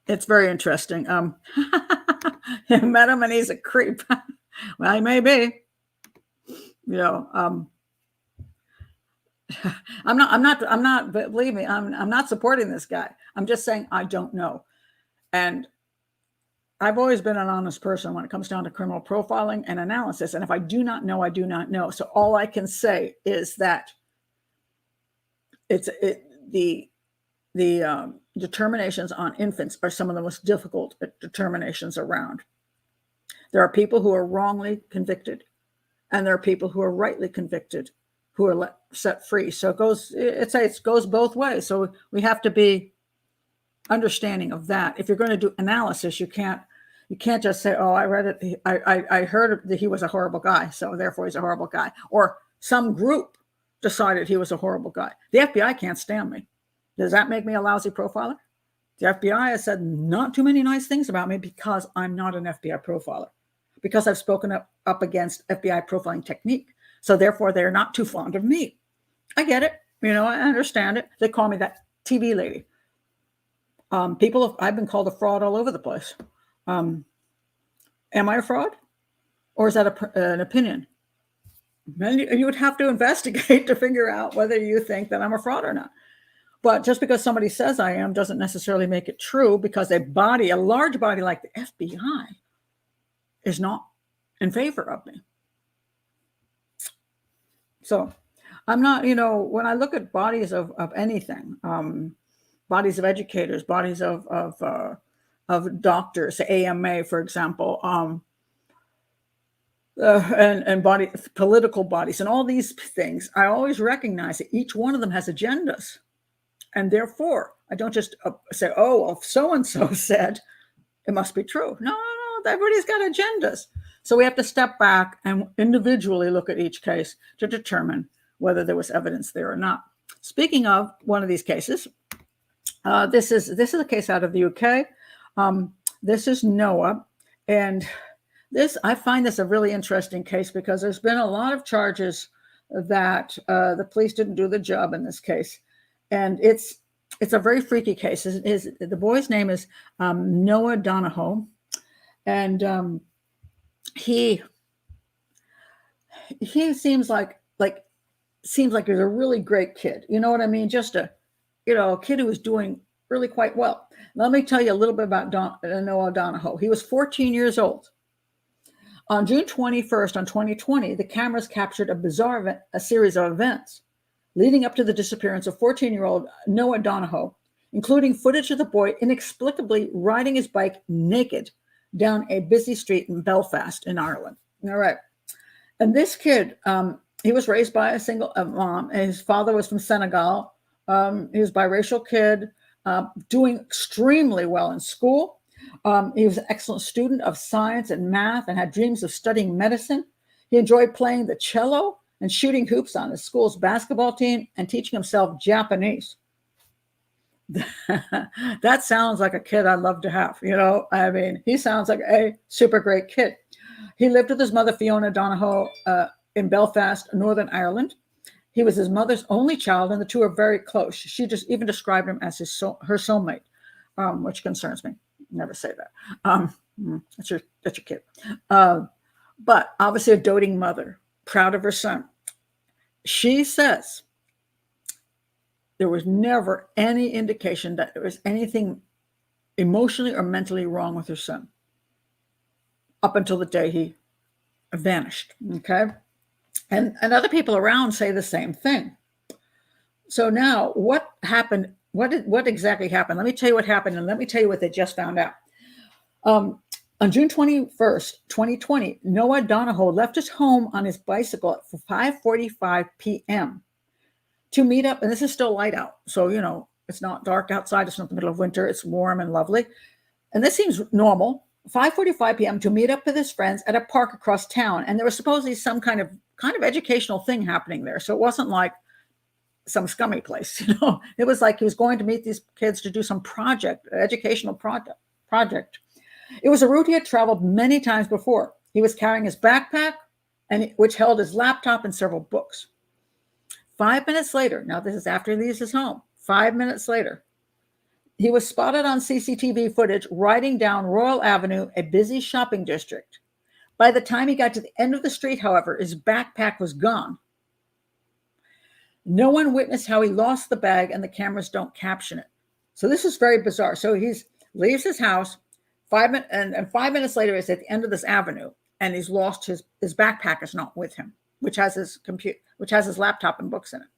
it's very interesting. You met him and he's a creep. Well, he may be. I'm not. Believe me, I'm not supporting this guy. I'm just saying I don't know, and I've always been an honest person when it comes down to criminal profiling and analysis. And if I do not know, I do not know. So all I can say is that the determinations on infants are some of the most difficult determinations around. There are people who are wrongly convicted, and there are people who are rightly convicted, who are set free. So it goes both ways. So we have to be understanding of that. If you're going to do analysis, you can't just say, oh, I read it. I heard that he was a horrible guy, so therefore he's a horrible guy. Or some group decided he was a horrible guy. The FBI can't stand me. Does that make me a lousy profiler? The FBI has said not too many nice things about me because I'm not an FBI profiler, because I've spoken up against FBI profiling technique. So therefore, they're not too fond of me. I get it. I understand it. They call me that TV lady. I've been called a fraud all over the place. Am I a fraud? Or is that an opinion? You would have to investigate to figure out whether you think that I'm a fraud or not. But just because somebody says I am doesn't necessarily make it true, because a large body like the FBI is not in favor of me. So I'm not, when I look at bodies of anything, bodies of educators, bodies of doctors, the AMA, for example, and political bodies, and all these things. I always recognize that each one of them has agendas, and therefore I don't just say, "Oh, well, so and so said it must be true." No, everybody's got agendas. So we have to step back and individually look at each case to determine whether there was evidence there or not. Speaking of one of these cases, this is a case out of the UK. This is Noah, and I find this a really interesting case because there's been a lot of charges that the police didn't do the job in this case, and it's a very freaky case. The boy's name is Noah Donohoe, and he seems like he's a really great kid. You know what I mean? Just a kid who was doing really quite well. Let me tell you a little bit about Noah Donohoe. He was 14 years old. On June 21st, on 2020, the cameras captured a series of events leading up to the disappearance of 14-year-old Noah Donohoe, including footage of the boy inexplicably riding his bike naked down a busy street in Belfast in Ireland. All right. And this kid, he was raised by a single mom, and his father was from Senegal. He was a biracial kid, doing extremely well in school. He was an excellent student of science and math and had dreams of studying medicine. He enjoyed playing the cello and shooting hoops on his school's basketball team and teaching himself Japanese. That sounds like a kid I'd love to have. I mean, he sounds like a super great kid. He lived with his mother, Fiona Donohoe, in Belfast, Northern Ireland. He was his mother's only child, and the two are very close. She just even described him as her soulmate, which concerns me. Never say that. That's your kid. But obviously a doting mother, proud of her son. She says there was never any indication that there was anything emotionally or mentally wrong with her son up until the day he vanished. Okay. And other people around say the same thing. So now what happened? What exactly happened? Let me tell you what happened, and let me tell you what they just found out. On June 21st, 2020, Noah Donohoe left his home on his bicycle at 5:45 p.m. to meet up, and this is still light out. So, it's not dark outside. It's not the middle of winter. It's warm and lovely. And this seems normal. 5:45 p.m. to meet up with his friends at a park across town. And there was supposedly some kind of educational thing happening there. So it wasn't like some scummy place, It was like he was going to meet these kids to do some educational project. It was a route he had traveled many times before. He was carrying his backpack, which held his laptop and several books. 5 minutes later, now this is after he leaves his home, 5 minutes later, he was spotted on CCTV footage riding down Royal Avenue, a busy shopping district. By the time he got to the end of the street, however, his backpack was gone. No one witnessed how he lost the bag, and the cameras don't caption it. So this is very bizarre. So he leaves his house, 5 minutes, and 5 minutes later, he's at the end of this avenue, and he's lost his backpack is not with him, which has his laptop and books in it.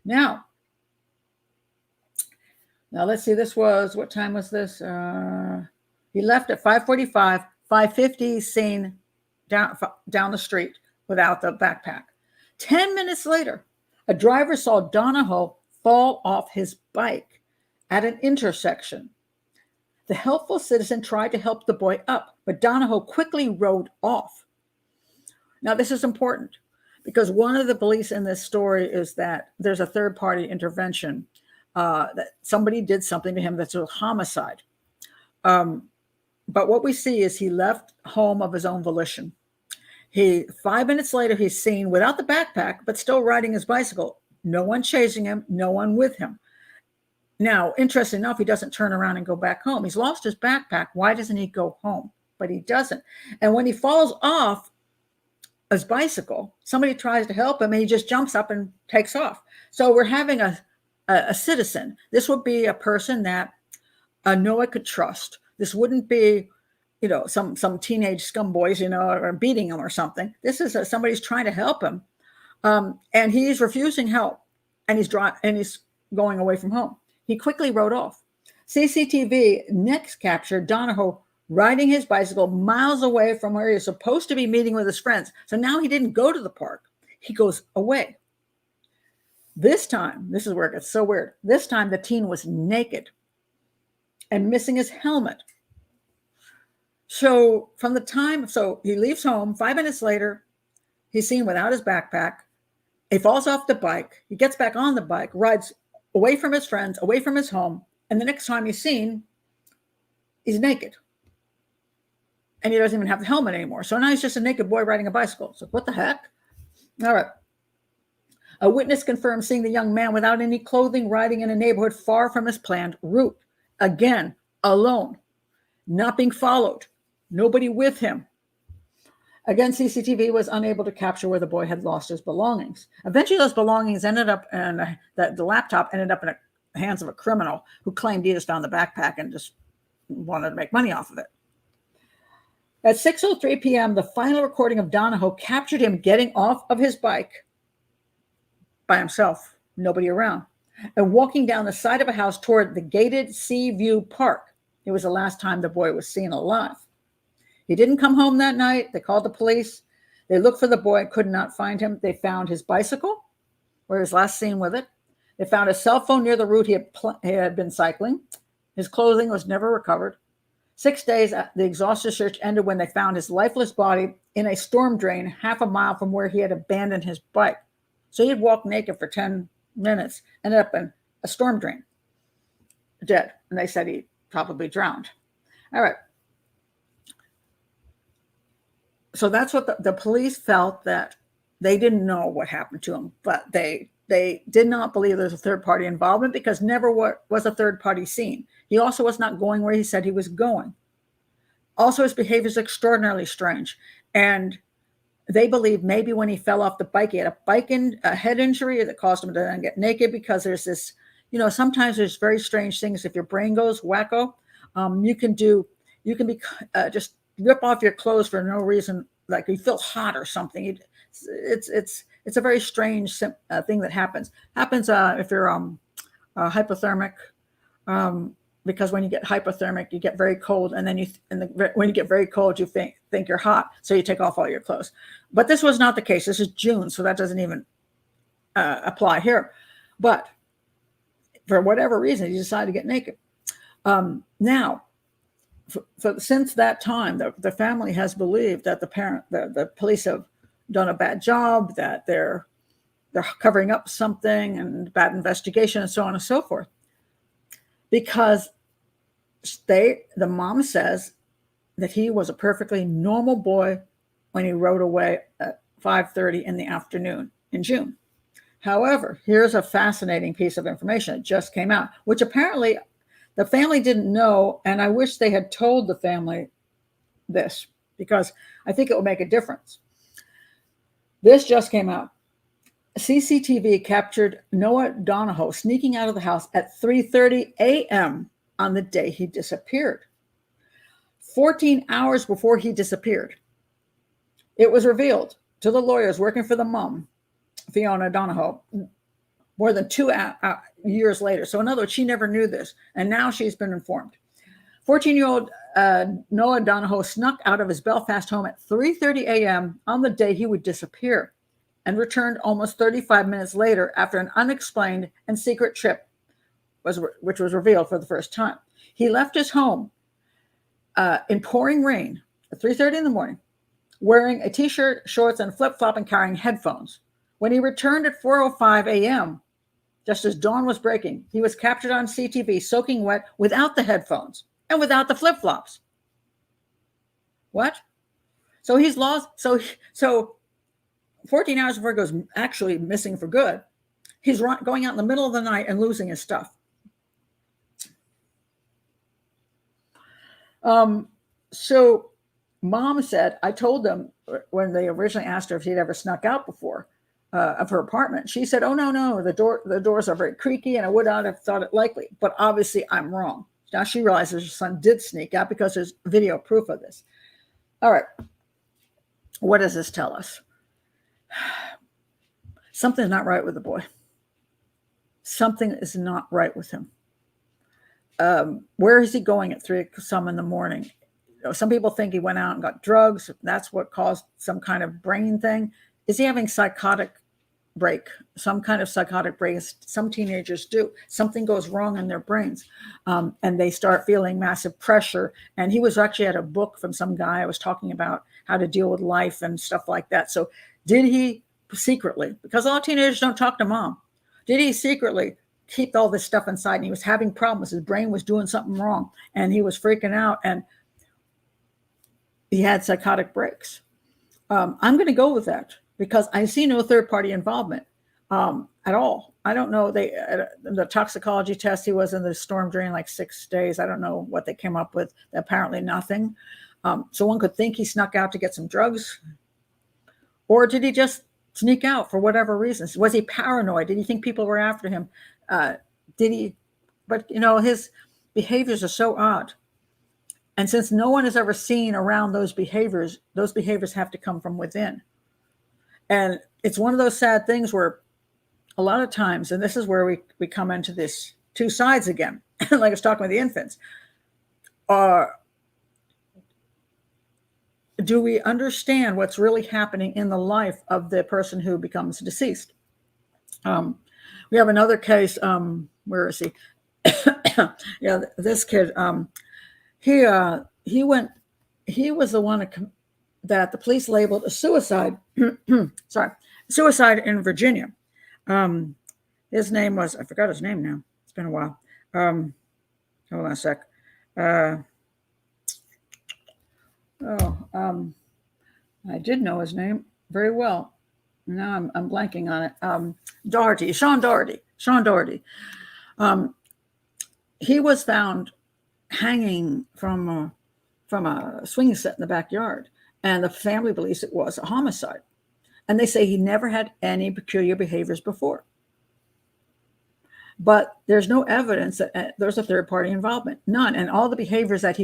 Now let's see. What time was this? He left at 5:45. 5:50, seen down the street without the backpack. 10 minutes later, a driver saw Donohoe fall off his bike at an intersection. The helpful citizen tried to help the boy up, but Donohoe quickly rode off. Now, this is important because one of the beliefs in this story is that there's a third-party intervention, that somebody did something to him that's a homicide. But what we see is he left home of his own volition. 5 minutes later, he's seen without the backpack, but still riding his bicycle. No one chasing him, no one with him. Now, interesting enough, he doesn't turn around and go back home. He's lost his backpack. Why doesn't he go home? But he doesn't. And when he falls off his bicycle, somebody tries to help him, and he just jumps up and takes off. So we're having a citizen. This would be a person that Noah could trust. This wouldn't be, some teenage scum boys, or beating him or something. This is somebody's trying to help him, and he's refusing help, and he's going away from home. He quickly rode off. CCTV next captured Donohoe riding his bicycle miles away from where he was supposed to be meeting with his friends. So now he didn't go to the park. He goes away. This time, this is where it gets so weird. This time the teen was naked and missing his helmet. So he leaves home. 5 minutes later, he's seen without his backpack. He falls off the bike. He gets back on the bike, rides away from his friends, away from his home. And the next time he's seen, he's naked. And he doesn't even have the helmet anymore. So now he's just a naked boy riding a bicycle. So what the heck? All right. A witness confirmed seeing the young man without any clothing riding in a neighborhood far from his planned route. Again, alone, not being followed, nobody with him. Again, CCTV was unable to capture where the boy had lost his belongings. Eventually, those belongings ended up in the laptop ended up in the hands of a criminal who claimed he just found the backpack and just wanted to make money off of it. At 6:03 p.m., the final recording of Donohoe captured him getting off of his bike by himself, nobody around, and walking down the side of a house toward the gated Seaview Park. It was the last time the boy was seen alive. He didn't come home that night. They called the police. They looked for the boy and could not find him. They found his bicycle, where he was last seen with it. They found a cell phone near the route he had been cycling. His clothing was never recovered. 6 days, the exhaustive search ended when they found his lifeless body in a storm drain half a mile from where he had abandoned his bike. So he had walked naked for 10 minutes, ended up in a storm drain, dead. And they said he probably drowned. All right. So that's what the police felt, that they didn't know what happened to him, but they did not believe there's a third party involvement because never was a third party seen. He also was not going where he said he was going. Also, his behavior is extraordinarily strange. And they believe maybe when he fell off the bike, he had a head injury that caused him to then get naked, because there's this, sometimes there's very strange things. If your brain goes wacko, you can be just rip off your clothes for no reason, like you feel hot or something. It's a very strange thing that happens if you're hypothermic, because when you get hypothermic, you get very cold, and then when you get very cold, you think you're hot, so you take off all your clothes. But this was not the case. This is June, so that doesn't even apply here. But for whatever reason, he decided to get naked. Now, since that time, the family has believed that the police have done a bad job, that they're covering up something, and bad investigation, and so on and so forth. Because the mom says that he was a perfectly normal boy when he rode away at 5:30 in the afternoon in June. However, here's a fascinating piece of information that just came out, which apparently the family didn't know, and I wish they had told the family this, because I think it would make a difference. This just came out. CCTV captured Noah Donohoe sneaking out of the house at 3:30 a.m. on the day he disappeared. 14 hours before he disappeared, it was revealed to the lawyers working for the mom, Fiona Donohoe, more than 2 years later. So in other words, she never knew this, and now she's been informed. 14-year-old Noah Donohoe snuck out of his Belfast home at 3:30 a.m. on the day he would disappear, and returned almost 35 minutes later after an unexplained and secret trip, which was revealed for the first time. He left his home in pouring rain at 3:30 in the morning, wearing a t-shirt, shorts, and flip-flop, and carrying headphones. When he returned at 4:05 a.m., just as dawn was breaking, he was captured on CTV soaking wet without the headphones and without the flip-flops. What? So he's lost. So 14 hours before he goes actually missing for good, he's going out in the middle of the night and losing his stuff. So mom said, I told them when they originally asked her if she'd ever snuck out before of her apartment, she said, oh, no, the doors are very creaky, and I would not have thought it likely, but obviously I'm wrong. Now she realizes her son did sneak out because there's video proof of this. All right. What does this tell us? Something's not right with the boy. Something is not right with him. Where is he going at 3 some in the morning? Some people think he went out and got drugs. That's what caused some kind of brain thing. Is he having psychotic break? Some kind of psychotic break. Some teenagers do. Something goes wrong in their brains, and they start feeling massive pressure. And he was actually at a book from some guy I was talking about how to deal with life and stuff like that. So did he secretly, because all teenagers don't talk to mom, did he secretly keep all this stuff inside? And he was having problems. His brain was doing something wrong, and he was freaking out, and he had psychotic breaks. I'm going to go with that because I see no third-party involvement at all. I don't know. The toxicology test, he was in the storm drain like 6 days. I don't know what they came up with. Apparently nothing. So one could think he snuck out to get some drugs, or did he just sneak out for whatever reasons? Was he paranoid? Did he think people were after him? Did he? But his behaviors are so odd. And since no one has ever seen around those behaviors have to come from within. And it's one of those sad things where a lot of times, and this is where we come into this two sides again, like I was talking with the infants, do we understand what's really happening in the life of the person who becomes deceased? We have another case, where is he? Yeah, this kid, he was the one that the police labeled a suicide. Suicide in Virginia. His name was, I forgot his name now. It's been a while. Hold on a sec. I did know his name very well. Now I'm blanking on it. Sean Doherty. He was found hanging from a swing set in the backyard, and the family believes it was a homicide. And they say he never had any peculiar behaviors before. But there's no evidence that there's a third-party involvement, none. And all the behaviors that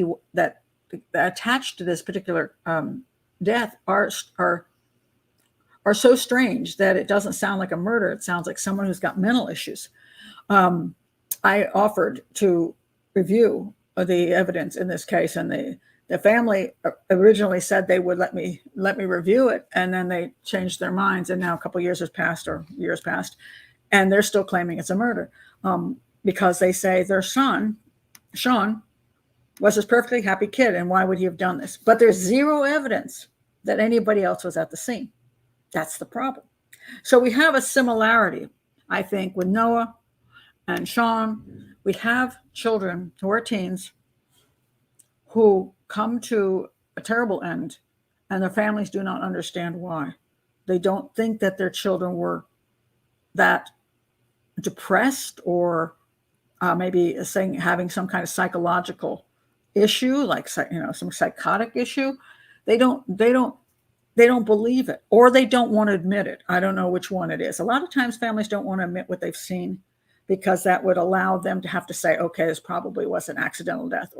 attached to this particular death are so strange that it doesn't sound like a murder. It sounds like someone who's got mental issues. I offered to review the evidence in this case, and the family originally said they would let me review it, and then they changed their minds, and now a couple of years passed, and they're still claiming it's a murder, because they say their son, Sean, was this perfectly happy kid, and why would he have done this? But there's zero evidence that anybody else was at the scene. That's the problem. So we have a similarity, I think, with Noah and Sean. We have children who are teens who come to a terrible end, and their families do not understand why. They don't think that their children were that depressed, or maybe having some kind of psychological issue, like some psychotic issue. They don't believe it, or they don't want to admit it. I don't know which one it is. A lot of times families don't want to admit what they've seen, because that would allow them to have to say, okay, this probably was an accidental death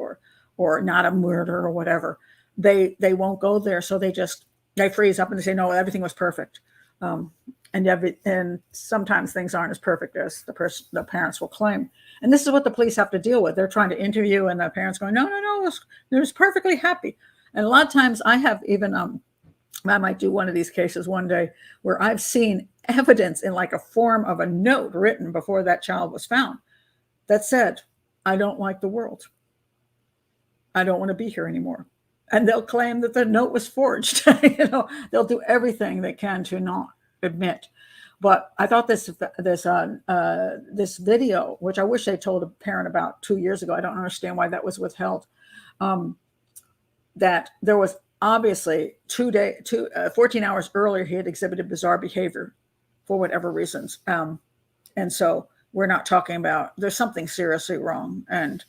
or not a murder or whatever. They won't go there. So they freeze up and they say, no, everything was perfect. And sometimes things aren't as perfect as the parents will claim. And this is what the police have to deal with. They're trying to interview, and the parents going, no, it was perfectly happy. And a lot of times I have even, I might do one of these cases one day where I've seen evidence in like a form of a note written before that child was found that said, I don't like the world. I don't want to be here anymore. And they'll claim that the note was forged. They'll do everything they can to not admit. But I thought this video, which I wish they told a parent about 2 years ago, I don't understand why that was withheld, that there was obviously 14 hours earlier, he had exhibited bizarre behavior for whatever reasons. And so we're not talking about, there's something seriously wrong. And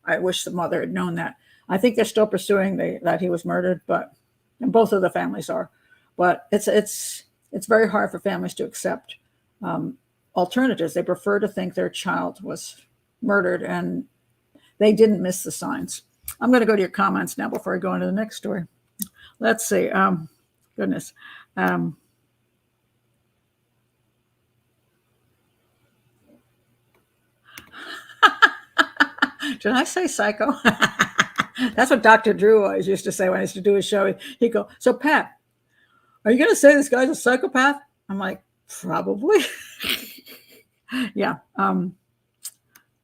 I wish the mother had known that. I think they're still pursuing that he was murdered, and both of the families are. But it's very hard for families to accept alternatives. They prefer to think their child was murdered and they didn't miss the signs. I'm going to go to your comments now before I go into the next story. Let's see. Goodness. Should I say psycho? That's what Dr. Drew always used to say when I used to do his show. He'd go, so Pat, are you going to say this guy's a psychopath? I'm like, probably. Yeah,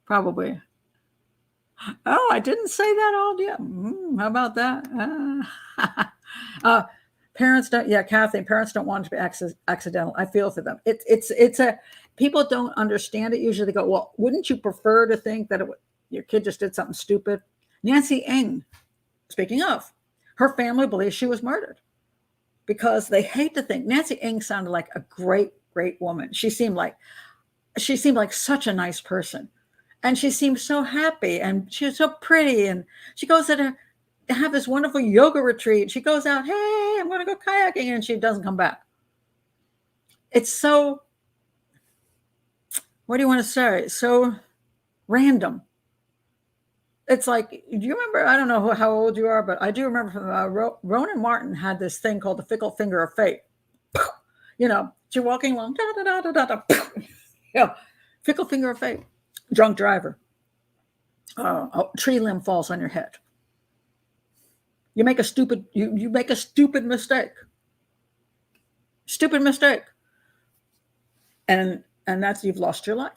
probably. Oh, I didn't say that all yet. How about that? Parents don't, yeah, Kathy, parents don't want it to be accidental. I feel for them. It's a, people don't understand it. Usually they go, well, wouldn't you prefer to think that your kid just did something stupid? Nancy Ng, speaking of, her family believes she was murdered because they hate to think. Nancy Ng sounded like a great, great woman. She seemed like such a nice person. And she seemed so happy and she was so pretty. And she goes to have this wonderful yoga retreat. She goes out, hey, I'm going to go kayaking. And she doesn't come back. It's so, what do you want to say? So random. It's like, do you remember, I don't know how old you are, but I do remember from Ronan Martin had this thing called the fickle finger of fate. You know, you're walking along, da, da, da, da, da, da. Yeah, fickle finger of fate. Drunk driver. A tree limb falls on your head. You make a stupid, you make a stupid mistake. Stupid mistake. And that's, you've lost your life.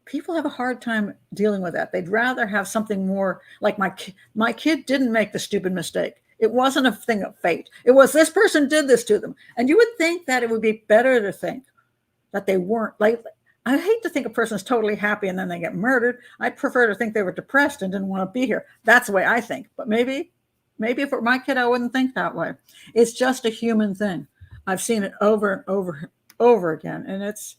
People have a hard time dealing with that. They'd rather have something more like my kid didn't make the stupid mistake. It wasn't a thing of fate. It was this person did this to them. And you would think that it would be better to think that they weren't, like, I hate to think a person's totally happy and then they get murdered. I'd prefer to think they were depressed and didn't want to be here. That's the way I think. But maybe if it were my kid, I wouldn't think that way. It's just a human thing. I've seen it over and over again, and it's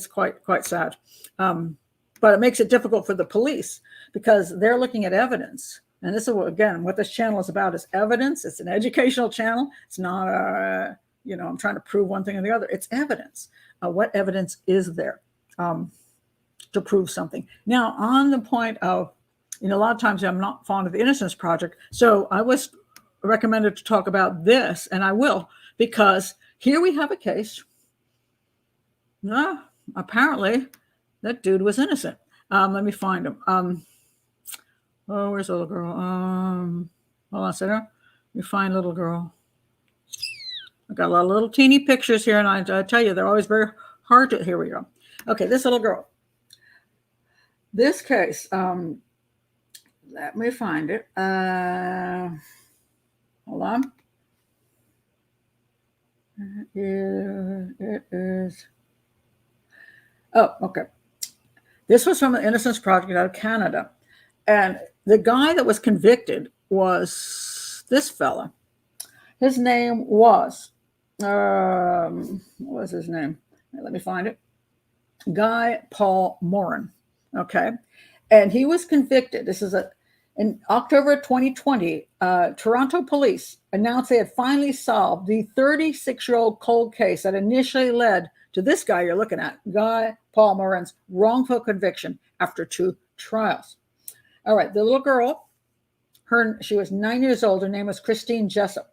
quite sad. But it makes it difficult for the police because they're looking at evidence. And this is what this channel is about, is evidence. It's an educational channel. It's not I'm trying to prove one thing or the other. It's evidence. What evidence is there to prove something? Now, on the point of, a lot of times I'm not fond of the Innocence Project. So I was recommended to talk about this, and I will, because here we have a case. Apparently, that dude was innocent. Let me find him. Where's the little girl? Hold on a second. Let me find little girl. I got a lot of little teeny pictures here, and I tell you, they're always very hard to. Here we go. Okay, this little girl. This case. Let me find it. Hold on. It is. Oh, okay. This was from the Innocence Project out of Canada, and the guy that was convicted was this fella. His name was. What was his name? Let me find it. Paul Morin. Okay. And he was convicted. This is in October 2020, Toronto police announced they had finally solved the 36-year-old cold case that initially led to this guy you're looking at, Paul Morin's wrongful conviction after 2 trials. All right. The little girl, she was 9 years old. Her name was Christine Jessup.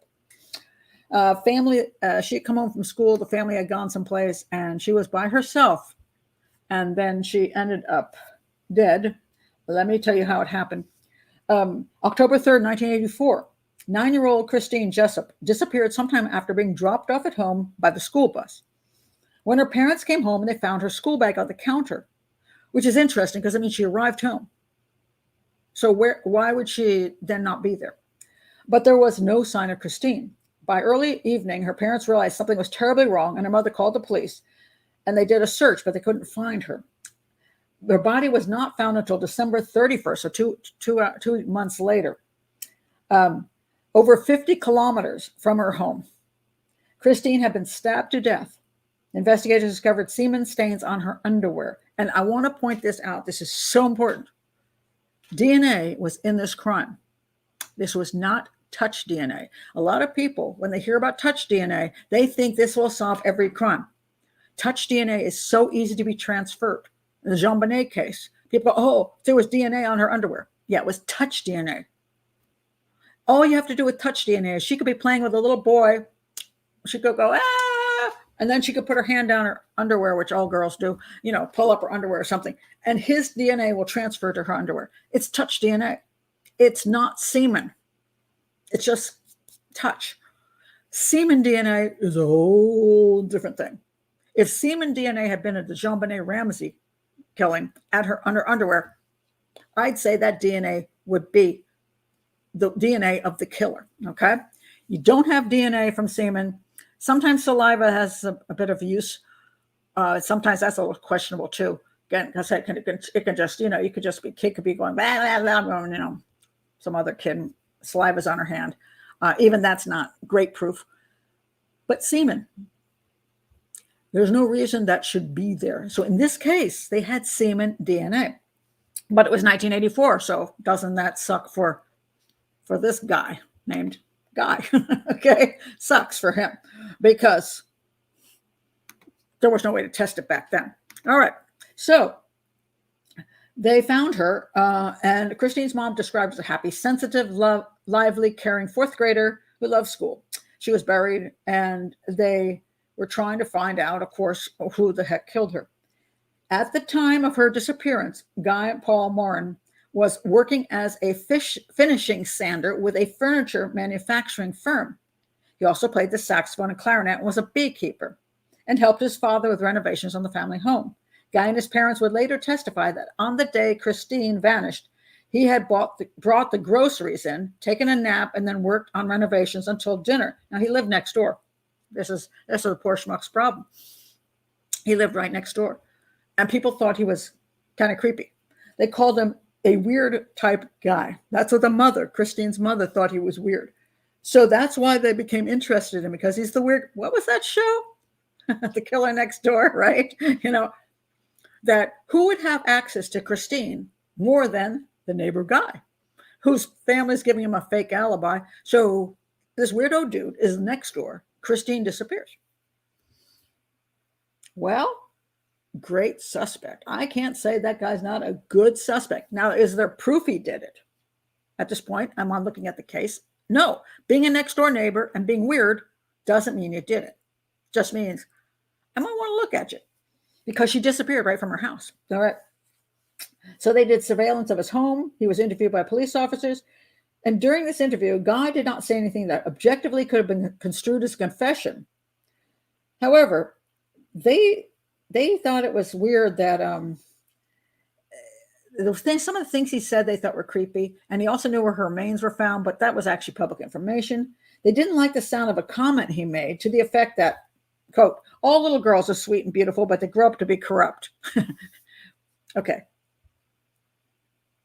She had come home from school. The family had gone someplace and she was by herself. And then she ended up dead. Let me tell you how it happened. October 3rd, 1984, 9-year-old Christine Jessup disappeared sometime after being dropped off at home by the school bus. When her parents came home, they found her school bag on the counter, which is interesting because it means she arrived home. So why would she then not be there? But there was no sign of Christine. By early evening, her parents realized something was terribly wrong, and her mother called the police, and they did a search, but they couldn't find her. Her body was not found until December 31st, so 2 months later, over 50 kilometers from her home. Christine had been stabbed to death. Investigators discovered semen stains on her underwear. And I want to point this out. This is so important. DNA was in this crime. This was not touch DNA. A lot of people, when they hear about touch DNA, they think this will solve every crime. Touch DNA is so easy to be transferred. In the Jean Bonnet case, people go, oh, there was DNA on her underwear. Yeah, it was touch DNA. All you have to do with touch DNA is she could be playing with a little boy. She could go, And then she could put her hand down her underwear, which all girls do, pull up her underwear or something. And his DNA will transfer to her underwear. It's touch DNA. It's not semen. It's just touch. Semen DNA is a whole different thing. If semen DNA had been at the JonBenet Ramsey killing at her underwear, I'd say that DNA would be the DNA of the killer. Okay. You don't have DNA from semen. Sometimes saliva has a bit of use. Sometimes that's a little questionable too. Again, because it can just, you could just be, kid could be going, blah, blah, blah, some other kid, saliva's on her hand. Even that's not great proof. But semen, there's no reason that should be there. So in this case, they had semen DNA. But it was 1984, so doesn't that suck for this guy named Ghey? Okay, sucks for him because there was no way to test it back then. All right, so they found her, and Christine's mom described as a happy, sensitive, lively, caring fourth grader who loved school. She was buried, and they were trying to find out, of course, who the heck killed her. At the time of her disappearance, Paul Morin was working as a finishing sander with a furniture manufacturing firm. He also played the saxophone and clarinet and was a beekeeper and helped his father with renovations on the family home. Ghey and his parents would later testify that on the day Christine vanished, he had brought the groceries in, taken a nap, and then worked on renovations until dinner. Now, he lived next door. This is the poor schmuck's problem. He lived right next door. And people thought he was kind of creepy. They called him a weird type guy. That's what the mother, Christine's mother, thought he was weird. So that's why they became interested in him, because he's the weird, what was that show? The Killer Next Door, right? That who would have access to Christine more than the neighbor guy, whose family's giving him a fake alibi. So this weirdo dude is next door. Christine disappears. Well, great suspect. I can't say that guy's not a good suspect. Now, is there proof he did it? At this point, I'm on looking at the case. No, being a next door neighbor and being weird doesn't mean you did it. Just means I might want to look at you because she disappeared right from her house. All right. So they did surveillance of his home. He was interviewed by police officers. And during this interview, Ghey did not say anything that objectively could have been construed as confession. However, they thought it was weird that some of the things he said they thought were creepy. And he also knew where her remains were found, but that was actually public information. They didn't like the sound of a comment he made to the effect that, quote, all little girls are sweet and beautiful, but they grow up to be corrupt. Okay.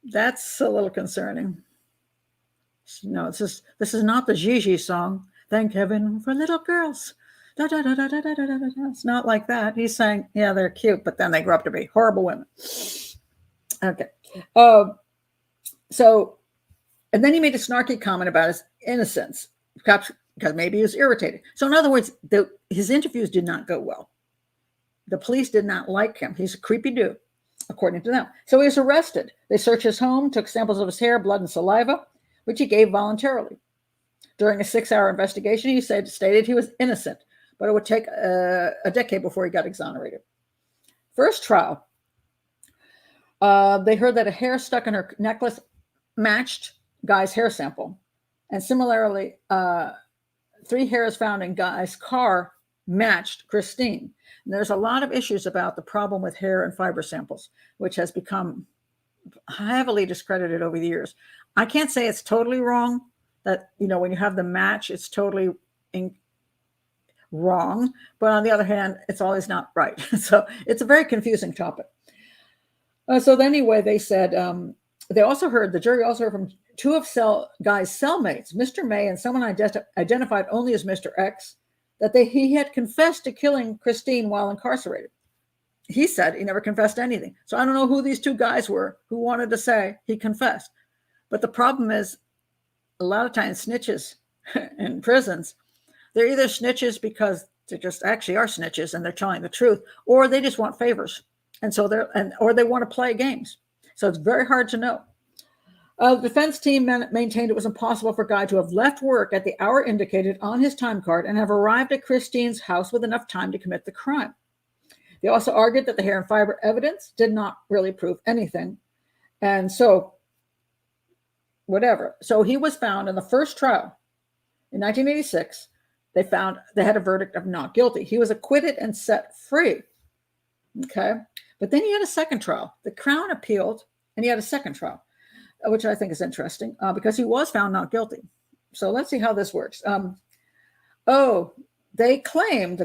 That's a little concerning. No, this is not the Gigi song. Thank heaven for little girls. Da, da, da, da, da, da, da, da. It's not like that. He's saying, yeah, they're cute, but then they grow up to be horrible women. Okay. So, and then he made a snarky comment about his innocence, perhaps because maybe he was irritated. So in other words, his interviews did not go well. The police did not like him. He's a creepy dude, according to them. So he was arrested. They searched his home, took samples of his hair, blood, and saliva, which he gave voluntarily. During a 6-hour investigation, he stated he was innocent, but it would take a decade before he got exonerated. First trial, they heard that a hair stuck in her necklace matched Ghey's hair sample. And similarly, 3 hairs found in Ghey's car matched Christine. And there's a lot of issues about the problem with hair and fiber samples, which has become heavily discredited over the years. I can't say it's totally wrong that, when you have the match, it's totally wrong. But on the other hand, it's always not right. So it's a very confusing topic. So anyway, they said, the jury also heard from 2 of Ghey's cellmates, Mr. May and someone identified only as Mr. X, that he had confessed to killing Christine while incarcerated. He said he never confessed to anything. So I don't know who these 2 guys were who wanted to say he confessed. But the problem is, a lot of times snitches in prisons, they're either snitches because they just actually are snitches and they're telling the truth, or they just want favors. And so or they want to play games. So it's very hard to know. The defense team maintained it was impossible for Ghey to have left work at the hour indicated on his time card and have arrived at Christine's house with enough time to commit the crime. They also argued that the hair and fiber evidence did not really prove anything. And so, whatever. So he was found in the first trial in 1986. They had a verdict of not guilty. He was acquitted and set free. Okay. But then he had a second trial. The Crown appealed and he had a second trial, which I think is interesting because he was found not guilty. So let's see how this works. The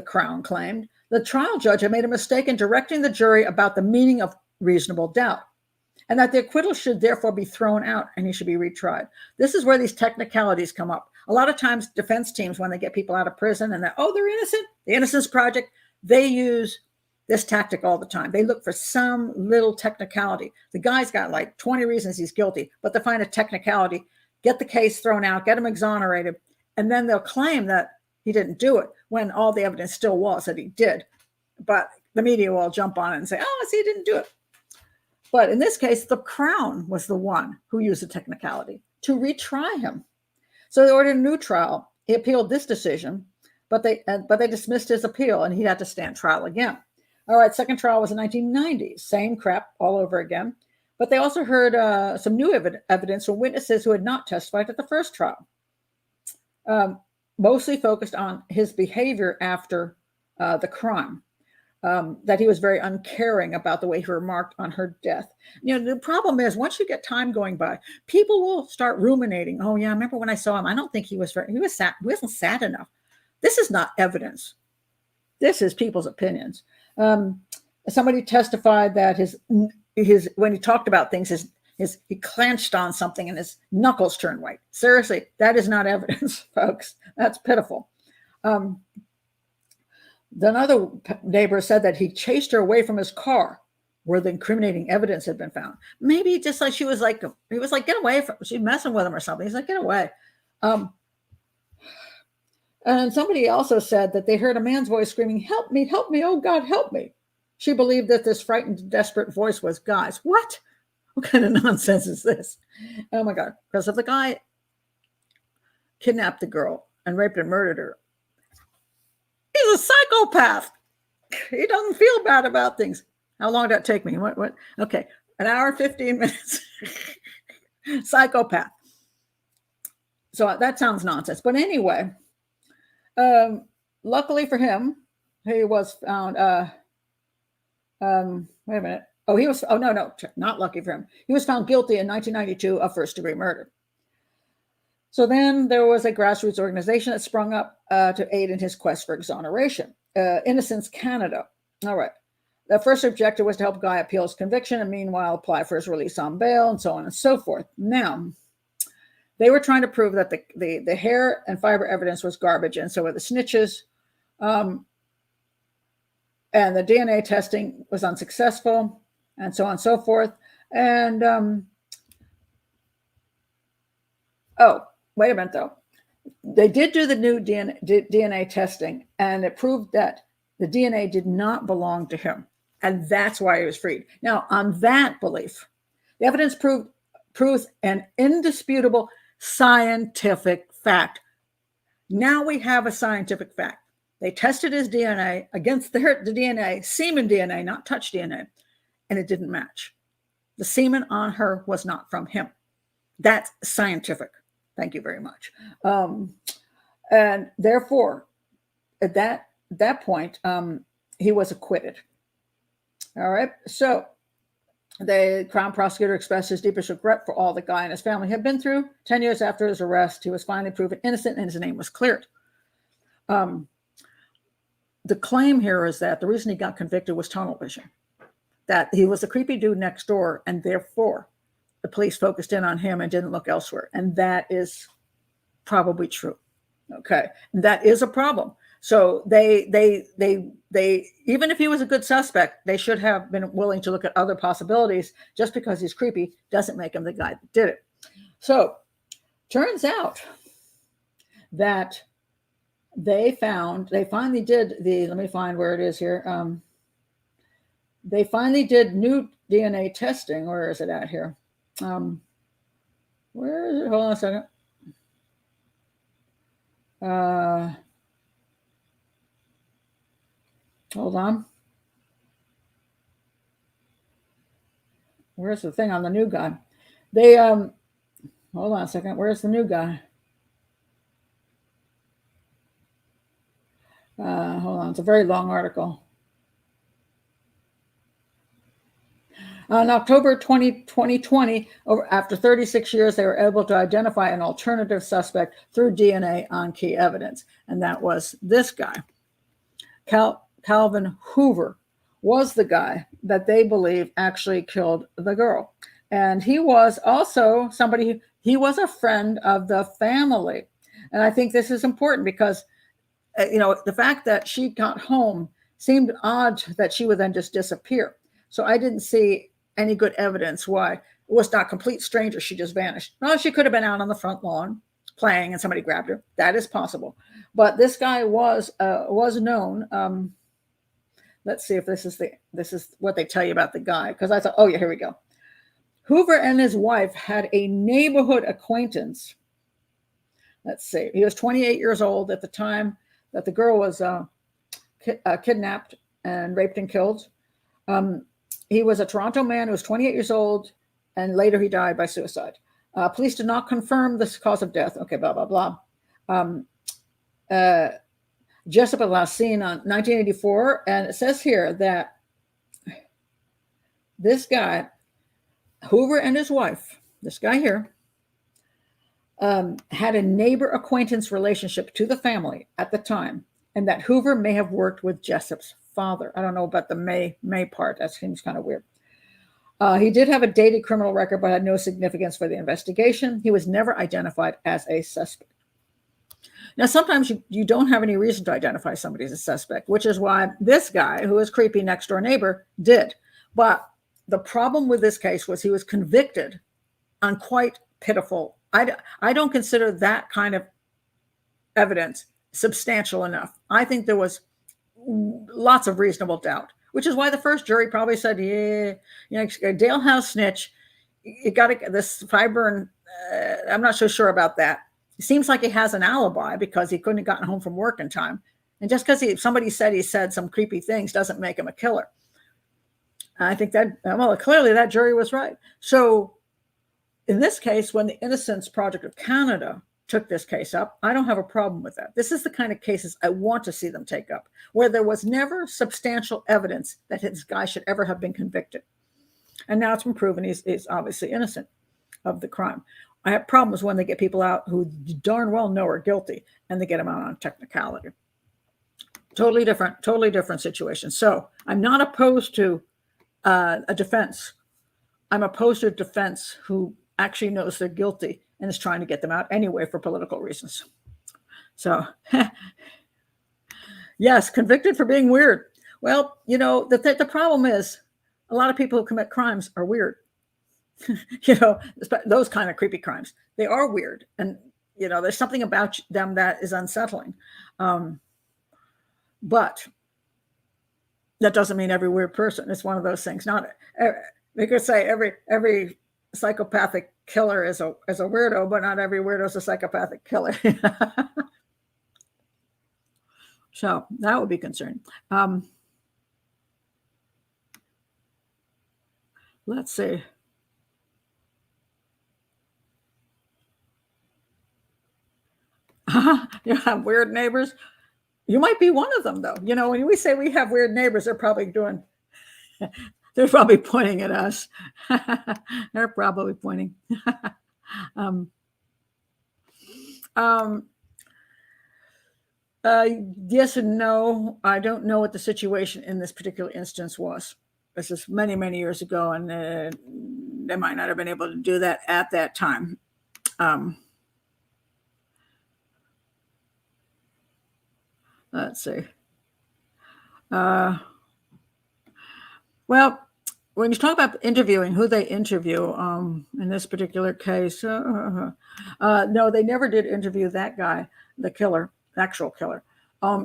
Crown claimed the trial judge had made a mistake in directing the jury about the meaning of reasonable doubt, and that the acquittal should therefore be thrown out and he should be retried. This is where these technicalities come up. A lot of times defense teams, when they get people out of prison and they're innocent, the Innocence Project, they use this tactic all the time. They look for some little technicality. The guy's got like 20 reasons he's guilty, but they find a technicality, get the case thrown out, get him exonerated, and then they'll claim that he didn't do it when all the evidence still was that he did. But the media will jump on it and say, oh, see, he didn't do it. But in this case, the Crown was the one who used the technicality to retry him. So they ordered a new trial. He appealed this decision, but they dismissed his appeal and he had to stand trial again. All right, second trial was in 1990. Same crap all over again. But they also heard some new evidence from witnesses who had not testified at the first trial. Mostly focused on his behavior after the crime, that he was very uncaring about the way he remarked on her death. The problem is once you get time going by, people will start ruminating. Oh yeah, I remember when I saw him. I don't think he was sad. He wasn't sad enough. This is not evidence. This is people's opinions. Somebody testified that his when he talked about things, he clenched on something and his knuckles turned white. Seriously, that is not evidence, folks. That's pitiful. Another neighbor said that he chased her away from his car where the incriminating evidence had been found. Maybe just like he was like, get away from, she's messing with him or something. He's like, get away. And somebody also said that they heard a man's voice screaming, help me, oh God, help me. She believed that this frightened, desperate voice was Ghey's. What kind of nonsense is this? Oh my God. Because if the guy kidnapped the girl and raped and murdered her, he's a psychopath. He doesn't feel bad about things. How long did that take me? What? Okay. An hour, 15 minutes. Psychopath. So that sounds nonsense. But anyway, luckily for him, he was found, wait a minute. No, not lucky for him. He was found guilty in 1992 of first-degree murder. So then there was a grassroots organization that sprung up to aid in his quest for exoneration. Innocence Canada. All right. The first objective was to help Ghey appeal his conviction and meanwhile apply for his release on bail and so on and so forth. Now, they were trying to prove that the hair and fiber evidence was garbage, and so were the snitches. And the DNA testing was unsuccessful, and so on and so forth. And, wait a minute, though. They did do the new DNA testing, and it proved that the DNA did not belong to him, and that's why he was freed. Now, on that belief, the evidence proves an indisputable scientific fact. Now we have a scientific fact. They tested his DNA against the DNA, semen DNA, not touch DNA, and it didn't match. The semen on her was not from him. That's scientific. Thank you very much. And therefore, at that point, he was acquitted. All right. So the Crown prosecutor expressed his deepest regret for all the Ghey and his family had been through. 10 years after his arrest, he was finally proven innocent and his name was cleared. The claim here is that the reason he got convicted was tunnel vision, that he was a creepy dude next door, and therefore the police focused in on him and didn't look elsewhere. And that is probably true. Okay. And that is a problem. So they even if he was a good suspect, they should have been willing to look at other possibilities. Just because he's creepy doesn't make him the guy that did it. So turns out that they finally did let me find where it is here. They finally did new DNA testing. Where is it at here? Where is it? Hold on a second. Hold on. Where's the thing on the new guy? They hold on a second. Where's the new guy? Hold on. It's a very long article. On October 2020, after 36 years, they were able to identify an alternative suspect through DNA on key evidence. And that was this guy. Calvin Hoover was the guy that they believe actually killed the girl. And he was also somebody, he was a friend of the family. And I think this is important because, the fact that she got home seemed odd that she would then just disappear. So I didn't see any good evidence why it was not complete stranger. She just vanished. Well, she could have been out on the front lawn playing and somebody grabbed her. That is possible. But this guy was known. Let's see if this is what they tell you about the guy. Because I thought, oh yeah, here we go. Hoover and his wife had a neighborhood acquaintance. Let's see. He was 28 years old at the time that the girl was kidnapped and raped and killed. He was a Toronto man who was 28 years old, and later he died by suicide. Police did not confirm the cause of death. Okay, blah, blah, blah. Jessup was last seen on 1984, and it says here that this guy, Hoover and his wife, this guy here, had a neighbor acquaintance relationship to the family at the time, and that Hoover may have worked with Jessup's father. I don't know about the may part. That seems kind of weird. He did have a dated criminal record, but had no significance for the investigation. He was never identified as a suspect. Now, sometimes you don't have any reason to identify somebody as a suspect, which is why this guy, who is creepy next door neighbor, did. But the problem with this case was he was convicted on quite pitiful. I don't consider that kind of evidence substantial enough. I think there was lots of reasonable doubt, which is why the first jury probably said, yeah, Dale House snitch, you got to this Fiburn. I'm not so sure about that. It seems like he has an alibi because he couldn't have gotten home from work in time. And just because somebody said he said some creepy things doesn't make him a killer. I think that, well, clearly that jury was right. So in this case, when the Innocence Project of Canada took this case up, I don't have a problem with that. This is the kind of cases I want to see them take up, where there was never substantial evidence that this guy should ever have been convicted. And now it's been proven he's obviously innocent of the crime. I have problems when they get people out who darn well know are guilty and they get them out on technicality. Totally different situation. So I'm not opposed to a defense. I'm opposed to a defense who actually knows they're guilty and is trying to get them out anyway for political reasons. So, yes, convicted for being weird. Well, the problem is a lot of people who commit crimes are weird. Those kind of creepy crimes. They are weird. And, there's something about them that is unsettling. But that doesn't mean every weird person. It's one of those things. They could say every psychopathic killer is a weirdo, but not every weirdo is a psychopathic killer. So that would be concerning. Let's see. You have weird neighbors. You might be one of them, though. When we say we have weird neighbors, they're probably pointing at us. They're probably pointing. Yes and no. I don't know what the situation in this particular instance was. This is many, many years ago, and they might not have been able to do that at that time. Let's see. Well, when you talk about interviewing, who they interview in this particular case, no, they never did interview that guy, the killer, actual killer,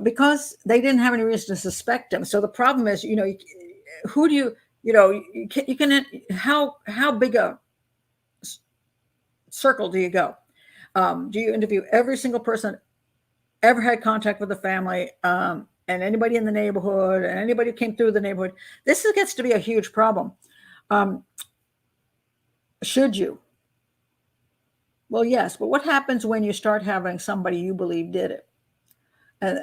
because they didn't have any reason to suspect him. So the problem is, who do you can how big a circle do you go? Do you interview every single person ever had contact with the family, and anybody in the neighborhood, and anybody who came through the neighborhood? This gets to be a huge problem. Should you? Well, yes, but what happens when you start having somebody you believe did it? And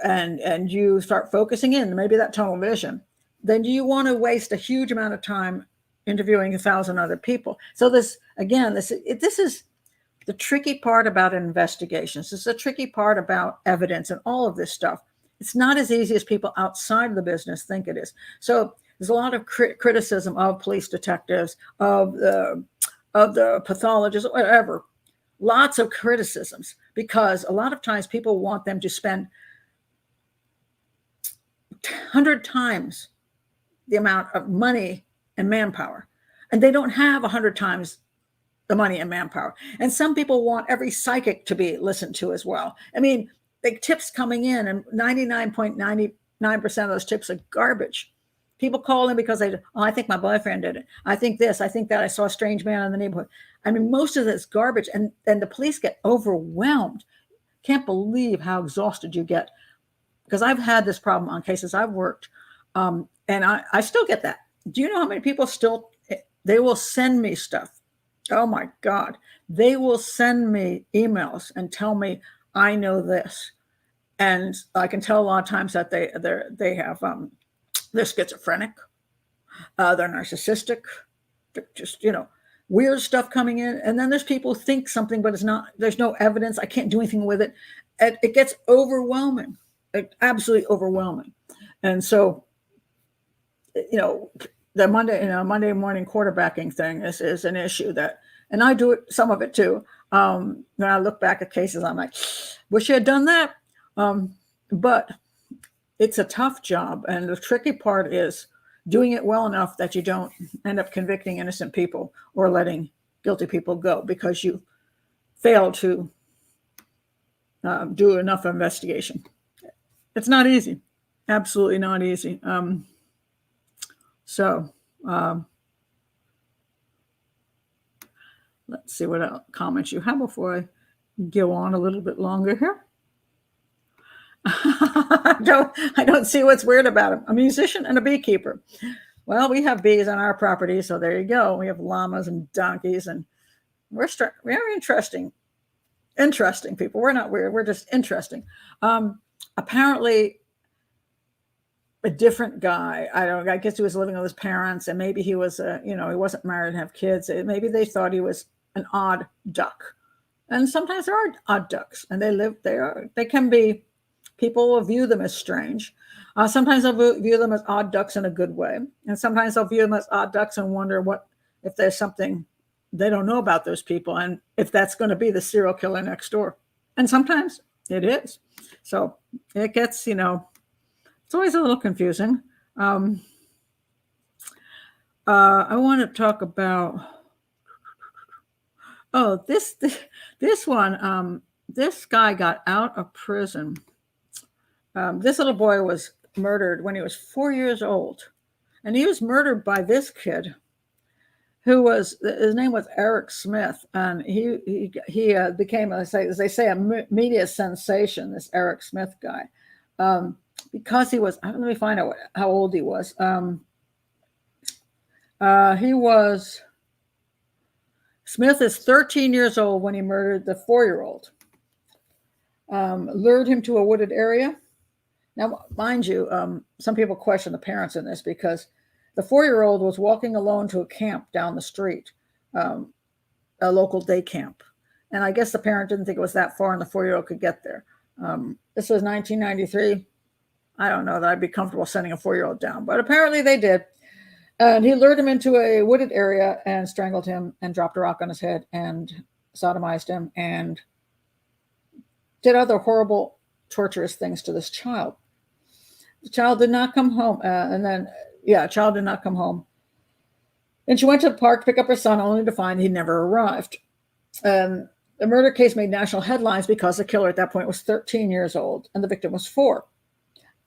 and you start focusing in maybe that tunnel vision, then do you want to waste a huge amount of time interviewing 1,000 other people? So this is the tricky part about investigations. This is the tricky part about evidence and all of this stuff. It's not as easy as people outside of the business think it is. So there's a lot of criticism of police detectives, of the pathologists, whatever. Lots of criticisms, because a lot of times people want them to spend 100 times the amount of money and manpower, and they don't have 100 times the money and manpower. And some people want every psychic to be listened to as well. I mean, the tips coming in, and 99.99% of those tips are garbage. People call in because I think my boyfriend did it. I think this, I think that, I saw a strange man in the neighborhood. I mean, most of it's garbage, and the police get overwhelmed. Can't believe how exhausted you get, because I've had this problem on cases I've worked, and I still get that. Do you know how many people they will send me stuff? Oh my God. They will send me emails and tell me, I know this. And I can tell a lot of times that they're schizophrenic, they're narcissistic, they're just, weird stuff coming in. And then there's people who think something, but there's no evidence. I can't do anything with it. It gets overwhelming, absolutely overwhelming. And so, the Monday morning quarterbacking thing is an issue and I do some of it too. When I look back at cases, I'm like, wish I had done that. But it's a tough job. And the tricky part is doing it well enough that you don't end up convicting innocent people or letting guilty people go because you fail to do enough investigation. It's not easy. Absolutely not easy. Let's see what comments you have before I go on a little bit longer here. I don't see what's weird about him. A musician and a beekeeper. Well, we have bees on our property, so there you go. We have llamas and donkeys, and we're interesting people. We're not weird. We're just interesting. Apparently, a different guy. I guess he was living with his parents, and maybe he was, he wasn't married and have kids. Maybe they thought he was an odd duck. And sometimes there are odd ducks, and they can be. People will view them as strange. Sometimes they'll view them as odd ducks in a good way. And sometimes they'll view them as odd ducks and wonder if there's something they don't know about those people, and if that's going to be the serial killer next door. And sometimes it is. So it gets, it's always a little confusing. I want to talk about, this one. This guy got out of prison. This little boy was murdered when he was 4 years old, and he was murdered by this kid his name was Eric Smith, and he became, as they say, a media sensation, this Eric Smith guy, because he was, let me find out how old he was. Smith is 13 years old when he murdered the 4-year-old. Lured him to a wooded area. Now, mind you, some people question the parents in this, because the 4-year-old was walking alone to a camp down the street, a local day camp. And I guess the parent didn't think it was that far and the 4-year-old could get there. This was 1993. I don't know that I'd be comfortable sending a 4-year-old down, but apparently they did. And he lured him into a wooded area and strangled him and dropped a rock on his head and sodomized him and did other horrible, torturous things to this child. The child did not come home. Child did not come home. And she went to the park to pick up her son, only to find he never arrived. The murder case made national headlines because the killer at that point was 13 years old and the victim was 4.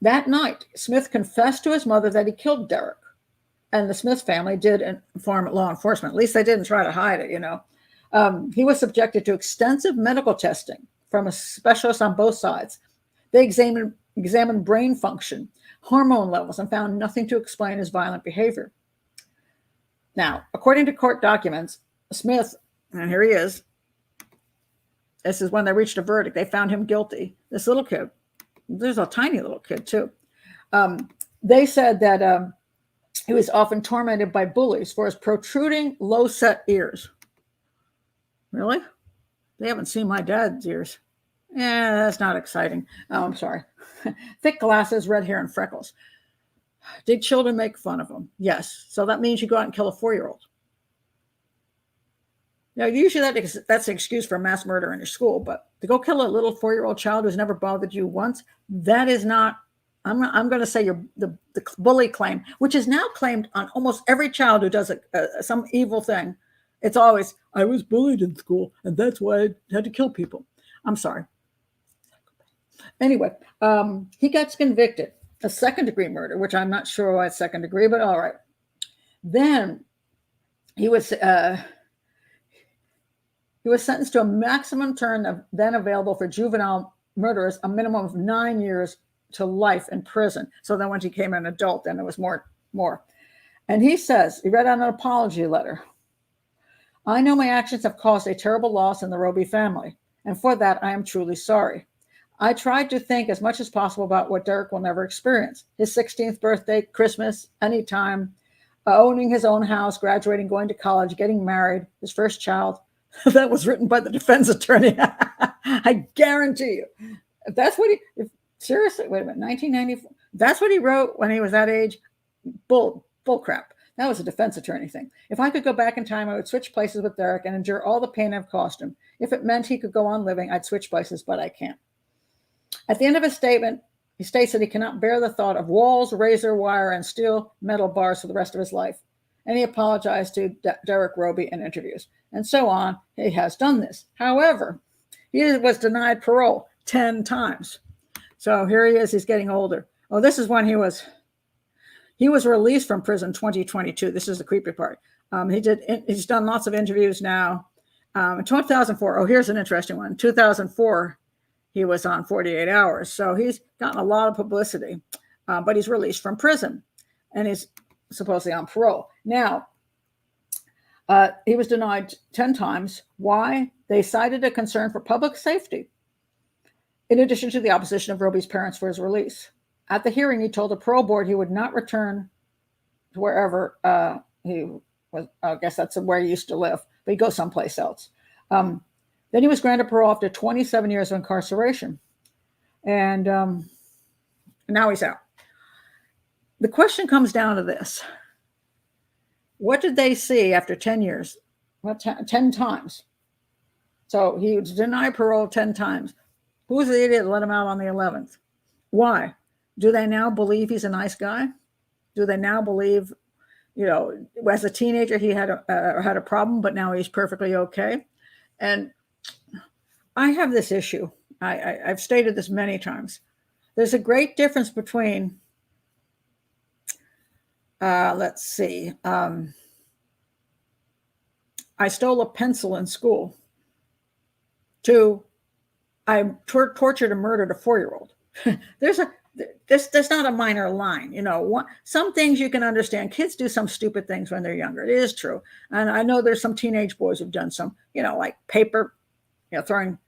That night, Smith confessed to his mother that he killed Derek. And the Smith family did inform law enforcement. At least they didn't try to hide it, He was subjected to extensive medical testing from a specialist on both sides. They examined brain function, hormone levels, and found nothing to explain his violent behavior. Now, according to court documents, Smith, and here he is, this is when they reached a verdict. They found him guilty. This little kid, there's a tiny little kid too. They said that he was often tormented by bullies for his protruding, low-set ears. Really? They haven't seen my dad's ears. Yeah, that's not exciting. Oh, I'm sorry. Thick glasses, red hair, and freckles. Did children make fun of him? Yes. So that means you go out and kill a 4-year-old. Now, usually that's an excuse for mass murder in your school, but to go kill a little 4-year-old child who's never bothered you once, that is not, I'm going to say the bully claim, which is now claimed on almost every child who does some evil thing. It's always, I was bullied in school, and that's why I had to kill people. I'm sorry. Anyway, he gets convicted of second-degree murder, which I'm not sure why it's second degree, but all right. Then he was sentenced to a maximum term of then available for juvenile murderers, a minimum of 9 years to life in prison. So then when he became an adult, then there was more. And he says, he read out an apology letter. I know my actions have caused a terrible loss in the Roby family, and for that I am truly sorry. I tried to think as much as possible about what Derek will never experience. His 16th birthday, Christmas, anytime, owning his own house, graduating, going to college, getting married, his first child. That was written by the defense attorney. I guarantee you. If that's what seriously, wait a minute, 1994. That's what he wrote when he was that age. Bull crap. That was a defense attorney thing. If I could go back in time, I would switch places with Derek and endure all the pain I've caused him. If it meant he could go on living, I'd switch places, but I can't. At the end of his statement, he states that he cannot bear the thought of walls, razor wire, and steel metal bars for the rest of his life. And he apologized to Derek Roby in interviews. And so on. He has done this. However, he was denied parole 10 times. So here he is. He's getting older. Oh, this is when he was released from prison 2022. This is the creepy part. He's done lots of interviews now. In 2004, here's an interesting one. In 2004, he was on 48 Hours. So he's gotten a lot of publicity, but he's released from prison and he's supposedly on parole. Now, he was denied 10 times. Why? They cited a concern for public safety, in addition to the opposition of Roby's parents for his release. At the hearing, he told the parole board he would not return to wherever he was. I guess that's where he used to live, but he'd go someplace else. Then he was granted parole after 27 years of incarceration. And now he's out. The question comes down to this. What did they see after 10 years? Well, 10 times. So he was denied parole 10 times. Who's the idiot that let him out on the 11th? Why? Do they now believe he's a nice guy? Do they now believe, as a teenager he had a problem, but now he's perfectly okay? And I have this issue. I've stated this many times. There's a great difference between, let's see, I stole a pencil in school, to I tortured and murdered a 4-year-old. There's not a minor line. Some things you can understand. Kids do some stupid things when they're younger. It is true. And I know there's some teenage boys who've done some, like throwing,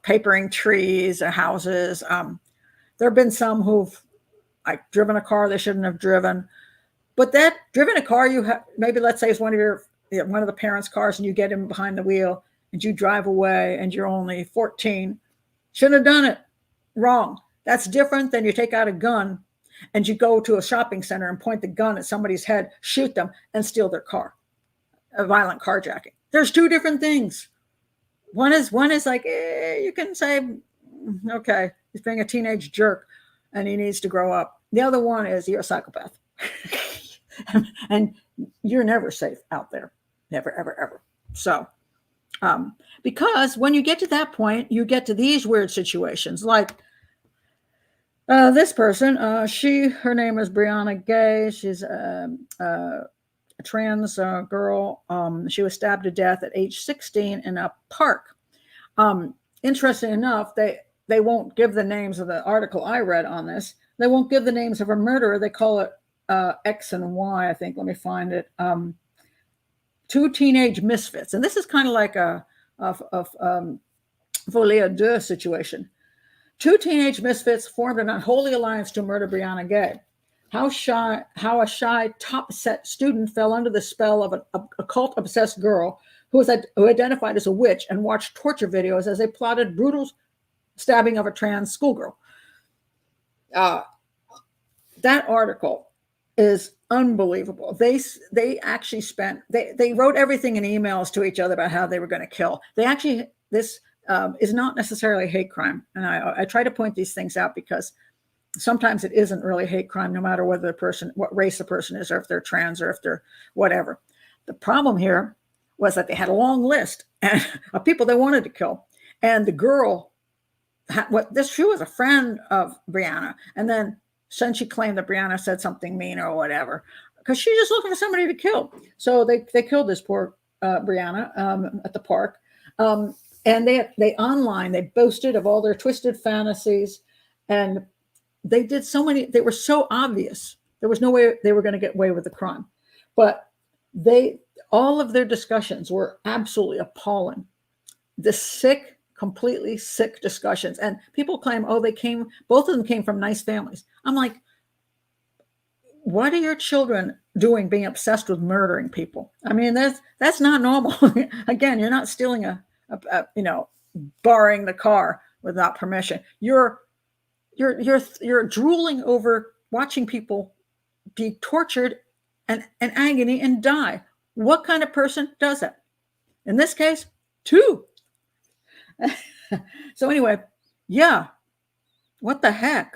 papering trees or houses. There have been some who've driven a car they shouldn't have driven. But that driven a car, maybe let's say it's one of the parents' cars and you get in behind the wheel and you drive away and you're only 14. Shouldn't have done it. Wrong. That's different than you take out a gun and you go to a shopping center and point the gun at somebody's head, shoot them, and steal their car. A violent carjacking. There's two different things. One is like, you can say, okay, he's being a teenage jerk and he needs to grow up. The other one is you're a psychopath. And you're never safe out there. Never, ever, ever. So, because when you get to that point, you get to these weird situations like this person, her name is Brianna Ghey. She's a trans girl. She was stabbed to death at age 16 in a park. Interesting enough, they won't give the names of the article I read on this. They won't give the names of her murderer. They call it X and Y, I think. Let me find it. Two teenage misfits. And this is kind of like a folie deux situation. Two teenage misfits formed an unholy alliance to murder Brianna Ghey. How a shy top-set student fell under the spell of an occult-obsessed girl who identified as a witch and watched torture videos as they plotted brutal stabbing of a trans schoolgirl. That article is unbelievable. They actually they wrote everything in emails to each other about how they were going to kill. This is not necessarily a hate crime. And I try to point these things out because sometimes it isn't really hate crime, no matter what race the person is, or if they're trans, or if they're whatever. The problem here was that they had a long list of people they wanted to kill. And the girl, she was a friend of Brianna. And then she claimed that Brianna said something mean or whatever, because she's just looking for somebody to kill. So they killed this poor Brianna at the park. And they boasted of all their twisted fantasies, and they did so many. They were so obvious. There was no way they were going to get away with the crime, but all of their discussions were absolutely appalling. Completely sick discussions. And people claim, both of them came from nice families. I'm like, what are your children doing being obsessed with murdering people? I mean, that's not normal. Again, you're not stealing borrowing the car without permission. You're drooling over watching people be tortured and agony and die. What kind of person does that? In this case, two. So anyway, yeah, what the heck?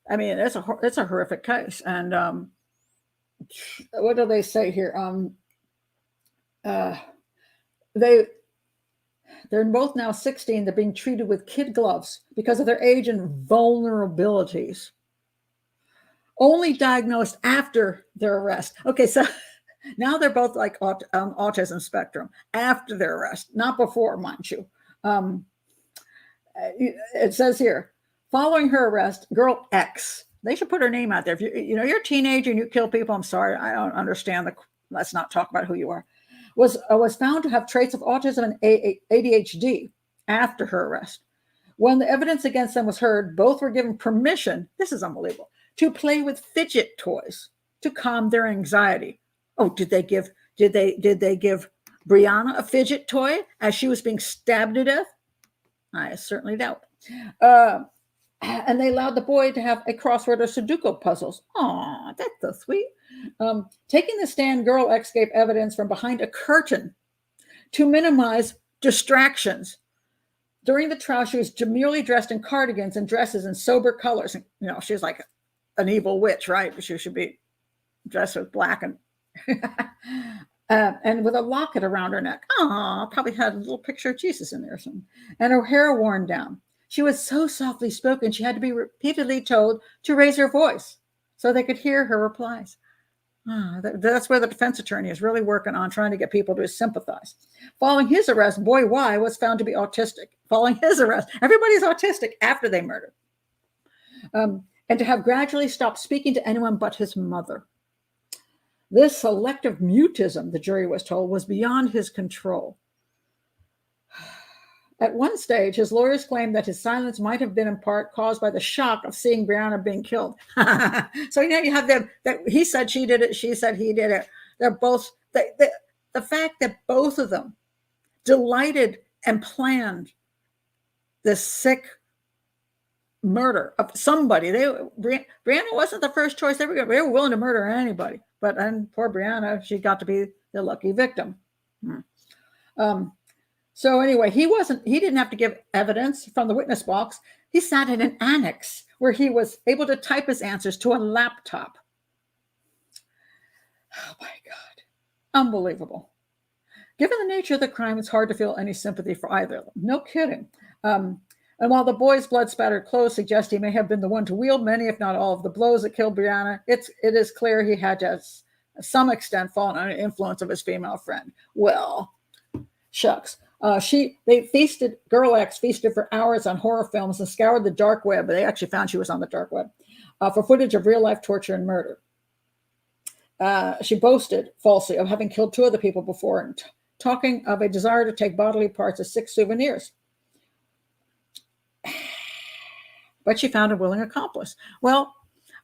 I mean, it's a horrific case. And what do they say here? They're both now 16. They're being treated with kid gloves because of their age and vulnerabilities. Only diagnosed after their arrest. Okay, so now they're both like autism spectrum after their arrest, not before, mind you. It says here, following her arrest, girl X, they should put her name out there. If you're a teenager and you kill people, I'm sorry, I don't understand let's not talk about who you are. Was found to have traits of autism and ADHD after her arrest. When the evidence against them was heard, both were given permission, this is unbelievable, to play with fidget toys to calm their anxiety. Oh, did they give Brianna a fidget toy as she was being stabbed to death? I certainly doubt. And they allowed the boy to have a crossword or Sudoku puzzles. Aw, that's so sweet. Taking the stand, girl X gave evidence from behind a curtain to minimize distractions. During the trial, she was demurely dressed in cardigans and dresses in sober colors. And, she's like an evil witch, right? She should be dressed with black and with a locket around her neck. Probably had a little picture of Jesus in there or something. And her hair worn down. She was so softly spoken, she had to be repeatedly told to raise her voice so they could hear her replies. That's where the defense attorney is really working on trying to get people to sympathize. Following his arrest, boy Y was found to be autistic. Following his arrest, everybody's autistic after they murder. And to have gradually stopped speaking to anyone but his mother. This selective mutism, the jury was told, was beyond his control. At one stage, his lawyers claimed that his silence might have been in part caused by the shock of seeing Brianna being killed. So you have them that he said she did it, she said he did it. They're both the fact that both of them delighted and planned this sick murder of somebody. Brianna wasn't the first choice. They were willing to murder anybody, but poor Brianna, she got to be the lucky victim. So anyway, he didn't have to give evidence from the witness box. He sat in an annex where he was able to type his answers to a laptop. Oh my God. Unbelievable. Given the nature of the crime, it's hard to feel any sympathy for either of them. No kidding. And while the boy's blood-spattered clothes suggest he may have been the one to wield many, if not all, of the blows that killed Brianna, it is clear he had to some extent fallen under the influence of his female friend. Well, shucks. Girl X feasted for hours on horror films and scoured the dark web. They actually found she was on the dark web for footage of real life torture and murder. She boasted falsely of having killed 2 other people before and talking of a desire to take bodily parts as 6 souvenirs. But she found a willing accomplice. Well,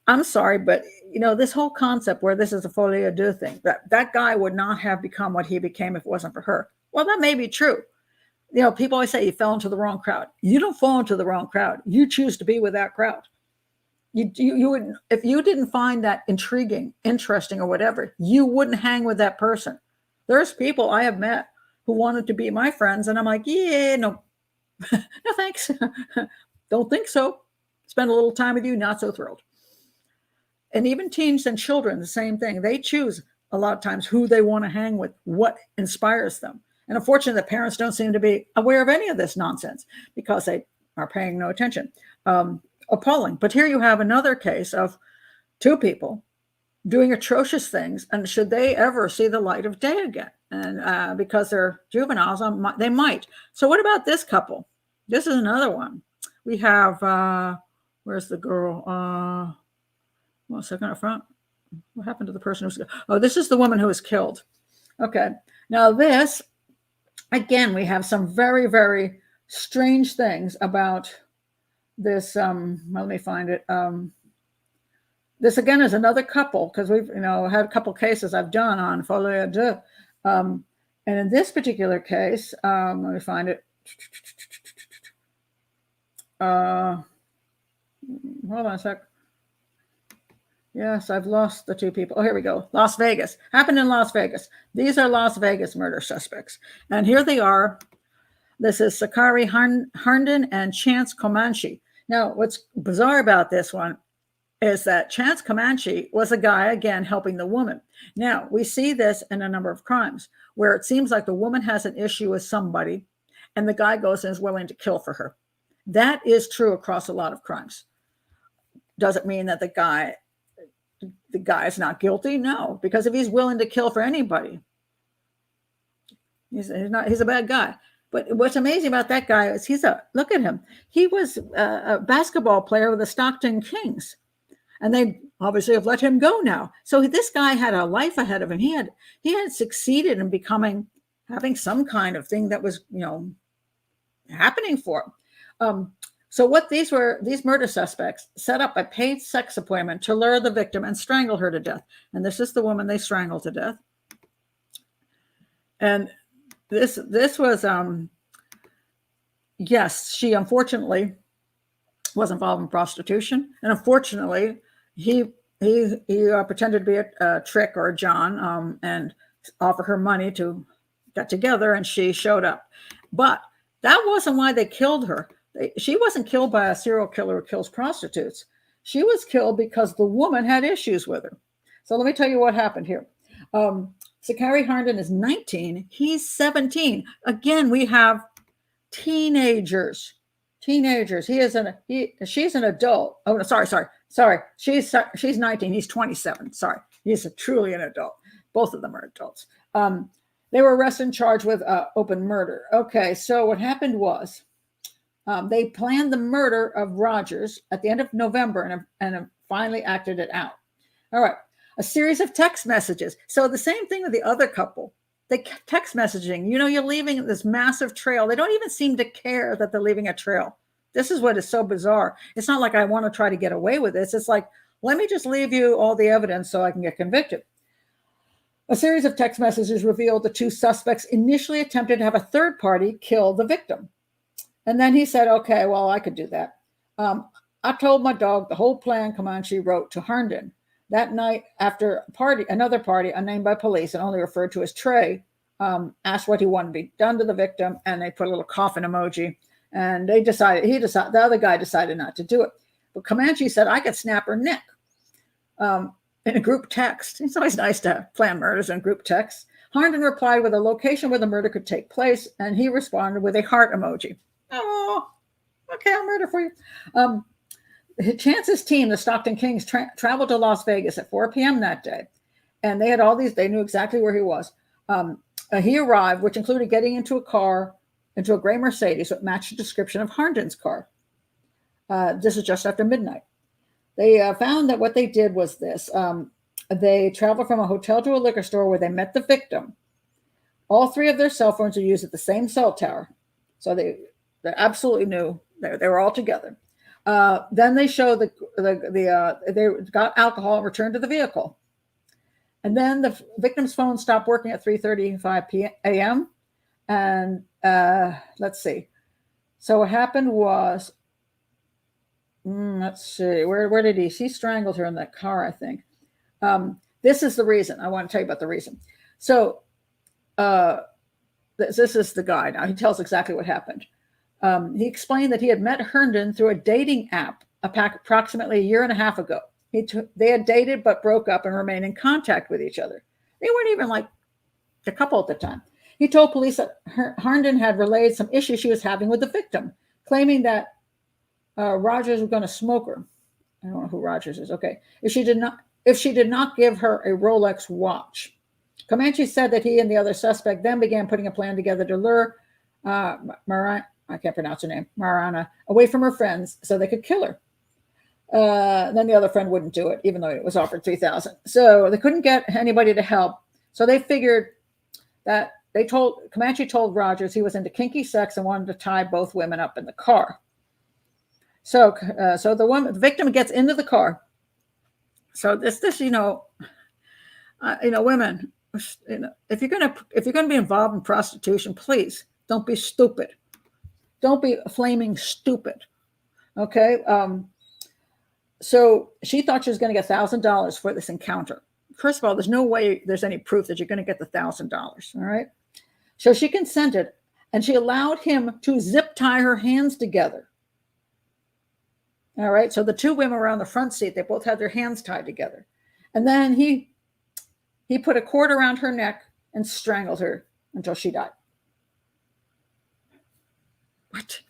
I'm sorry, but this whole concept where this is a folie à deux thing, that guy would not have become what he became if it wasn't for her. Well, that may be true. People always say you fell into the wrong crowd. You don't fall into the wrong crowd. You choose to be with that crowd. You would, if you didn't find that intriguing, interesting, or whatever, you wouldn't hang with that person. There's people I have met who wanted to be my friends, and I'm like, yeah, no, no thanks. Don't think so. Spend a little time with you, not so thrilled. And even teens and children, the same thing. They choose a lot of times who they want to hang with, what inspires them. And unfortunately, the parents don't seem to be aware of any of this nonsense because they are paying no attention. Appalling. But here you have another case of 2 people doing atrocious things, and should they ever see the light of day again? And because they're juveniles, they might. So what about this couple? This is another one. We have, where's the girl? 1 second up front. What happened to the person who's, this is the woman who was killed. Okay. Now this, again, we have some very, very strange things about this. Let me find it. This again is another couple, because we've had a couple cases I've done on folie à deux. And in this particular case, let me find it. Hold on a sec. Yes, I've lost the 2 people. Oh, here we go. Las Vegas. Happened in Las Vegas. These are Las Vegas murder suspects. And here they are. This is Sakari Herndon and Chance Comanche. Now, what's bizarre about this one is that Chance Comanche was a guy, again, helping the woman. Now, we see this in a number of crimes where it seems like the woman has an issue with somebody and the guy goes and is willing to kill for her. That is true across a lot of crimes. Does it mean that the guy is not guilty? No, because if he's willing to kill for anybody, he's a bad guy. But what's amazing about that guy is look at him. He was a basketball player with the Stockton Kings, and they obviously have let him go now. So this guy had a life ahead of him. He had succeeded in having some kind of thing that was, happening for him. So what these murder suspects set up a paid sex appointment to lure the victim and strangle her to death. And this is the woman they strangled to death. And this was, yes, she unfortunately was involved in prostitution. And unfortunately, he pretended to be a trick or a John and offer her money to get together, and she showed up. But that wasn't why they killed her. She wasn't killed by a serial killer who kills prostitutes. She was killed because the woman had issues with her. So let me tell you what happened here. Sakari Herndon is 19. He's 17. Again, we have teenagers. She's an adult. Oh, no, sorry. She's 19. He's 27. Sorry. He's truly an adult. Both of them are adults. They were arrested and charged with open murder. Okay, so what happened was they planned the murder of Rogers at the end of November and finally acted it out. All right, a series of text messages. So the same thing with the other couple. They text messaging. You're leaving this massive trail. They don't even seem to care that they're leaving a trail. This is what is so bizarre. It's not like I want to try to get away with this. It's like, let me just leave you all the evidence so I can get convicted. A series of text messages revealed the 2 suspects initially attempted to have a third party kill the victim. And then he said, okay, well, I could do that. I told my dog the whole plan, Comanche wrote to Herndon. That night, after another party, unnamed by police and only referred to as Trey, asked what he wanted to be done to the victim, and they put a little coffin emoji. And the other guy decided not to do it. But Comanche said, I could snap her neck. In a group text. It's always nice to plan murders in group text. Herndon replied with a location where the murder could take place, and he responded with a heart emoji. Oh, okay, I'll murder for you. Chance's team, the Stockton Kings, traveled to Las Vegas at 4 p.m. that day. And they had all these, they knew exactly where he was. He arrived, which included getting into a car, into a gray Mercedes, that matched the description of Herndon's car. This is just after midnight. They found that what they did was this. They traveled from a hotel to a liquor store where they met the victim. All three of their cell phones are used at the same cell tower. So they absolutely knew they were all together. Then they showed they got alcohol and returned to the vehicle. And then the victim's phone stopped working at 3:35 a.m. And let's see. So what happened was, let's see, where did he strangled her in that car, I think. This is the reason. I want to tell you about the reason. So this is the guy. Now he tells exactly what happened. He explained that he had met Herndon through a dating app approximately a year and a half ago. They had dated but broke up and remained in contact with each other. They weren't even like a couple at the time. He told police that Herndon had relayed some issues she was having with the victim, claiming that Rogers was going to smoke her. I don't know who Rogers is. Okay. If she did not give her a Rolex watch. Comanche said that he and the other suspect then began putting a plan together to lure Marayna, I can't pronounce her name, Marayna, away from her friends so they could kill her. Then the other friend wouldn't do it, even though it was offered $3,000. So they couldn't get anybody to help. So they figured that Comanche told Rogers he was into kinky sex and wanted to tie both women up in the car. So the victim gets into the car. So this women, if you're gonna be involved in prostitution, please don't be stupid. Don't be flaming stupid. Okay. So she thought she was going to get $1,000 for this encounter. First of all, there's no way there's any proof that you're going to get the $1,000. All right. So she consented, and she allowed him to zip tie her hands together. All right. So the two women were on the front seat. They both had their hands tied together. And then he put a cord around her neck and strangled her until she died. What?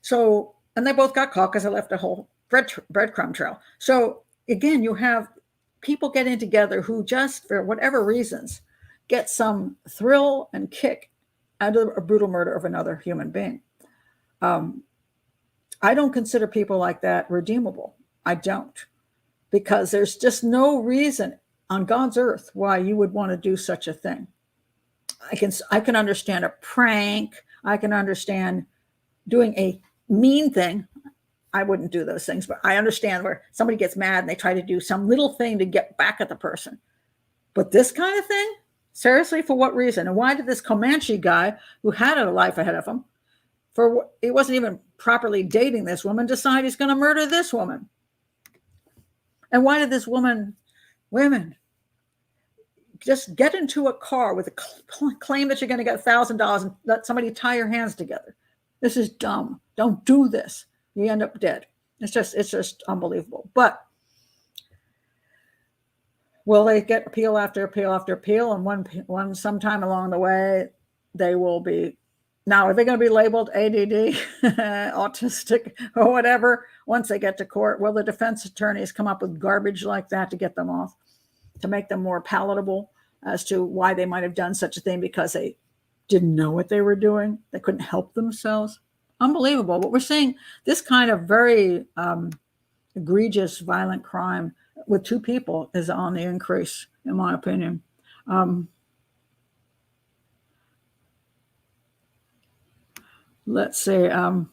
So, and they both got caught because they left a whole breadcrumb trail. So again, you have people getting together who just, for whatever reasons, get some thrill and kick out of a brutal murder of another human being. I don't consider people like that redeemable. I don't, because there's just no reason on God's earth why you would want to do such a thing. I can understand a prank. I can understand doing a mean thing. I wouldn't do those things, but I understand where somebody gets mad and they try to do some little thing to get back at the person. But this kind of thing, seriously, for what reason? And why did this Comanche guy, who had a life ahead of him, he wasn't even properly dating this woman, decide he's going to murder this woman? And why did this women just get into a car with a claim that you're going to get $1,000 and let somebody tie your hands together? This is dumb. Don't do this. You end up dead. It's just unbelievable. But will they get appeal after appeal after appeal? And sometime along the way, they will be. Now, are they going to be labeled ADD, autistic, or whatever once they get to court? Will the defense attorneys come up with garbage like that to get them off, to make them more palatable as to why they might have done such a thing because they didn't know what they were doing? They couldn't help themselves. Unbelievable. But we're seeing this kind of very egregious, violent crime with two people is on the increase, in my opinion. Let's see. Oh,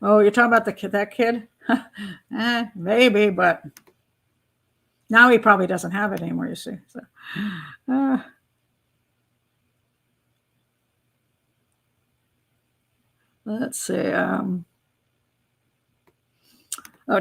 you're talking about that kid? Maybe, but now he probably doesn't have it anymore, you see. So, let's see.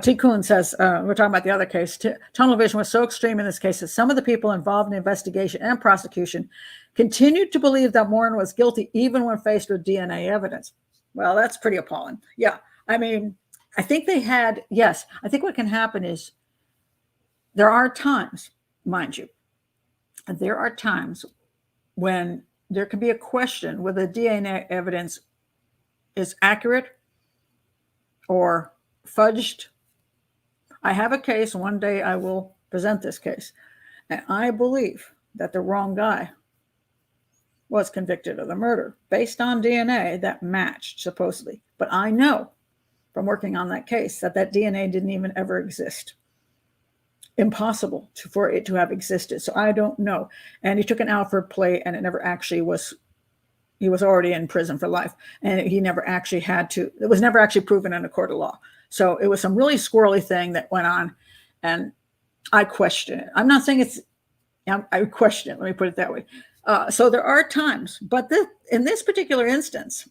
T. Kuhn says, we're talking about the other case. Tunnel vision was so extreme in this case that some of the people involved in the investigation and prosecution continued to believe that Morin was guilty even when faced with DNA evidence. Well, that's pretty appalling. Yeah. I mean, I think I think what can happen is there are times, mind you, there are times when there can be a question whether DNA evidence is accurate or fudged I have a case. One day I will present this case. And I believe that the wrong guy was convicted of the murder based on DNA that matched, supposedly. But I know from working on that case that DNA didn't even ever exist. Impossible for it to have existed. So I don't know. And he took an Alfred plate, and it never actually was. He was already in prison for life, and he never actually had to. It was never actually proven in a court of law. So it was some really squirrely thing that went on, and I question it. I'm not saying it's. I question it. Let me put it that way. So there are times, but in this particular instance,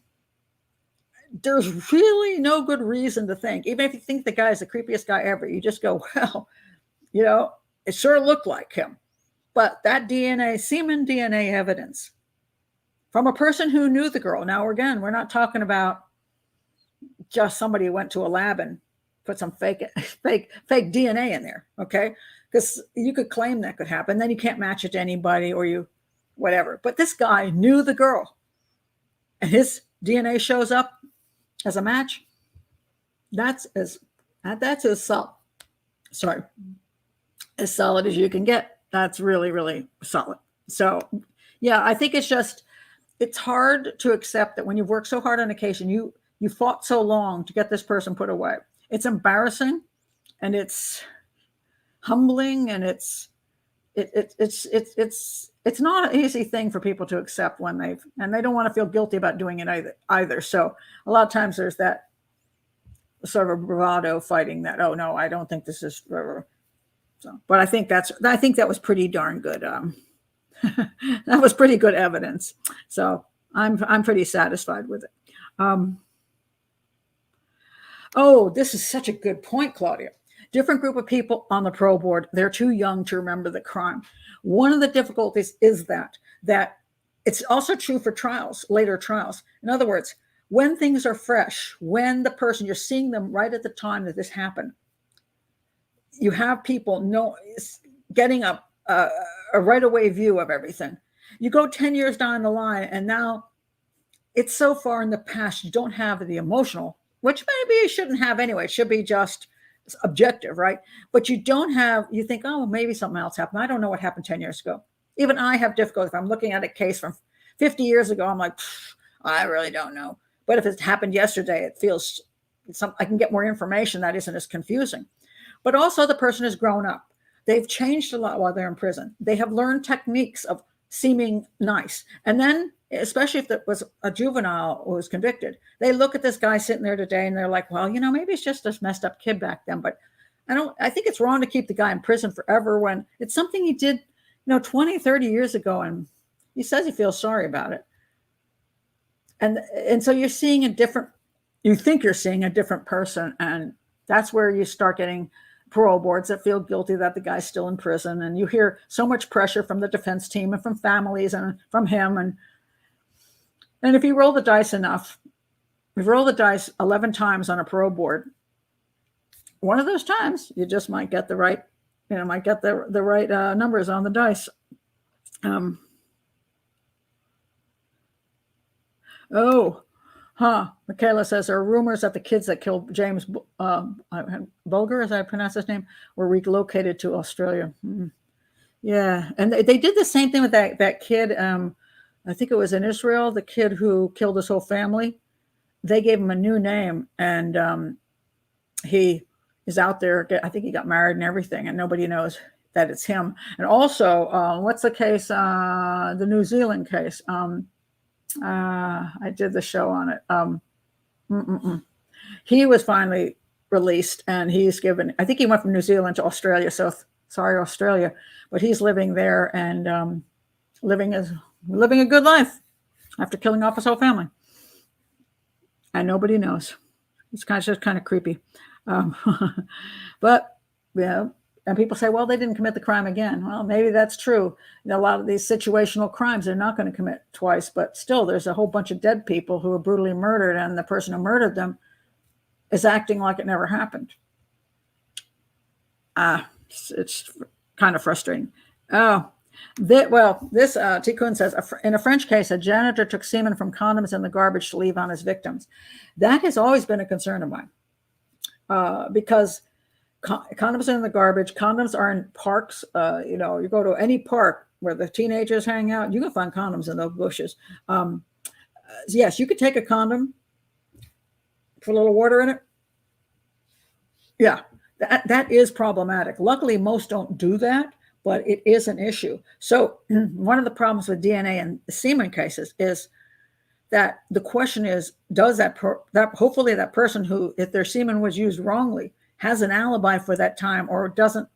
there's really no good reason to think. Even if you think the guy is the creepiest guy ever, you just go, well, it sure looked like him. But that semen DNA evidence from a person who knew the girl. Now, again, we're not talking about just somebody who went to a lab and put some fake DNA in there, okay? Because you could claim that could happen. Then you can't match it to anybody or whatever. But this guy knew the girl, and his DNA shows up as a match. That's as solid. Sorry. As solid as you can get. That's really, really solid. So, yeah, I think it's hard to accept that when you've worked so hard on a case and you fought so long to get this person put away. It's embarrassing, and it's humbling, and it's not an easy thing for people to accept and they don't want to feel guilty about doing it either. So a lot of times there's that sort of bravado fighting that, oh no, I don't think this is. So, but I think that was pretty darn good. That was pretty good evidence. So I'm pretty satisfied with it. Oh, this is such a good point, Claudia. Different group of people on the parole board. They're too young to remember the crime. One of the difficulties is that it's also true for later trials. In other words, when things are fresh, when the person, you're seeing them right at the time that this happened, you have people getting a right away view of everything. You go 10 years down the line, and now it's so far in the past, you don't have the emotional, which maybe you shouldn't have anyway. It should be just objective, right? But you think, oh, maybe something else happened. I don't know what happened 10 years ago. Even I have difficulty. If I'm looking at a case from 50 years ago, I'm like, I really don't know. But if it happened yesterday, it feels I can get more information that isn't as confusing. But also the person has grown up. They've changed a lot while they're in prison. They have learned techniques of seeming nice. And then, especially if it was a juvenile who was convicted, they look at this guy sitting there today and they're like, well, maybe it's just this messed up kid back then. But I think it's wrong to keep the guy in prison forever when it's something he did, 20, 30 years ago. And he says he feels sorry about it. And so you think you're seeing a different person. And that's where you start getting parole boards that feel guilty that the guy's still in prison. And you hear so much pressure from the defense team and from families and from him. And if you roll the dice enough, if you roll the dice 11 times on a parole board, one of those times you just might get the right, the right numbers on the dice. Michaela says there are rumors that the kids that killed James Bulger, as I pronounce his name, were relocated to Australia. Yeah, and they did the same thing with that kid. I think it was in Israel, the kid who killed his whole family. They gave him a new name, and he is out there. I think he got married and everything, and nobody knows that it's him. And also, what's the case? The New Zealand case. I did the show on it. He was finally released, and he's I think he went from New Zealand to Australia. So sorry, Australia, but he's living there and living a good life after killing off his whole family. And nobody knows. It's just kind of creepy. But yeah. And people say, well, they didn't commit the crime again. Well, maybe that's true. A lot of these situational crimes, they're not going to commit twice, but still there's a whole bunch of dead people who were brutally murdered, and the person who murdered them is acting like it never happened. It's kind of frustrating. This Tikkun says, in a French case, a janitor took semen from condoms in the garbage to leave on his victims. That has always been a concern of mine because Condoms are in the garbage. Condoms are in parks. You go to any park where the teenagers hang out, you can find condoms in those bushes. Yes, you could take a condom, put a little water in it. Yeah, that is problematic. Luckily, most don't do that, but it is an issue. So one of the problems with DNA and semen cases is that the question is, does that hopefully that person who, if their semen was used wrongly, has an alibi for that time, or doesn't,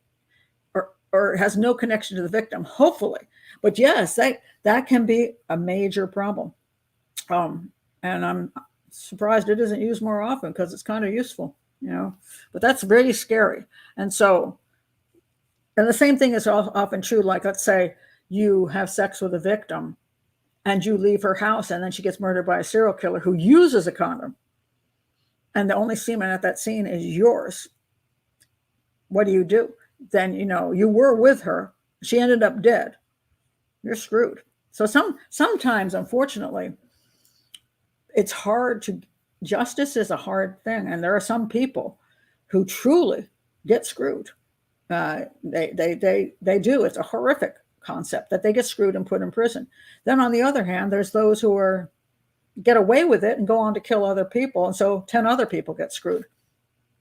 or has no connection to the victim, hopefully. But yes, that can be a major problem. And I'm surprised it isn't used more often, because it's kind of useful, but that's really scary. And the same thing is often true. Like, let's say you have sex with a victim and you leave her house, and then she gets murdered by a serial killer who uses a condom, and the only semen at that scene is yours. What do? Then, you were with her. She ended up dead. You're screwed. So sometimes, unfortunately, it's hard justice is a hard thing. And there are some people who truly get screwed. They do. It's a horrific concept that they get screwed and put in prison. Then on the other hand, there's those who get away with it and go on to kill other people. And so 10 other people get screwed.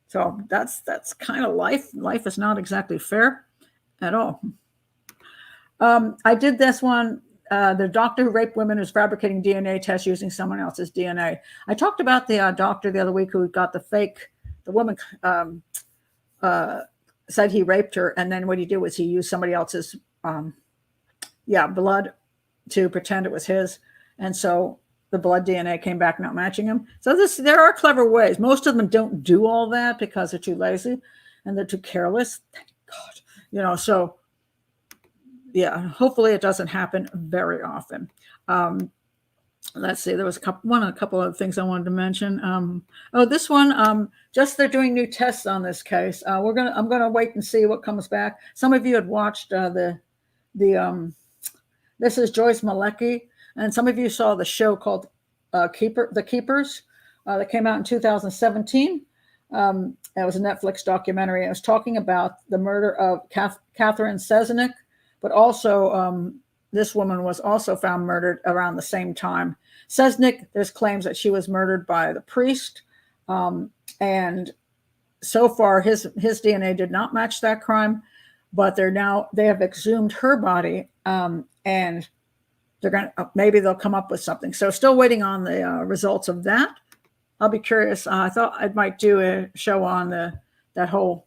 So that's kind of life. Life is not exactly fair at all. I did this one. The doctor who raped women who's fabricating DNA tests using someone else's DNA. I talked about the doctor the other week who got the woman said he raped her. And then what he did was he used somebody else's blood to pretend it was his. And so the blood DNA came back not matching him. So there are clever ways. Most of them don't do all that because they're too lazy and they're too careless. Thank God. So yeah, hopefully it doesn't happen very often. Let's see, there was a couple of things I wanted to mention. This one, just they're doing new tests on this case. I'm gonna wait and see what comes back. Some of you had watched this is Joyce Malecki, and some of you saw the show called The Keepers that came out in 2017. It was a Netflix documentary. It was talking about the murder of Catherine Sesnick, but also this woman was also found murdered around the same time. Sesnick, there's claims that she was murdered by the priest, and so far his DNA did not match that crime, but they have exhumed her body, and maybe they'll come up with something. So still waiting on the results of that. I'll be curious. I thought I might do a show on that whole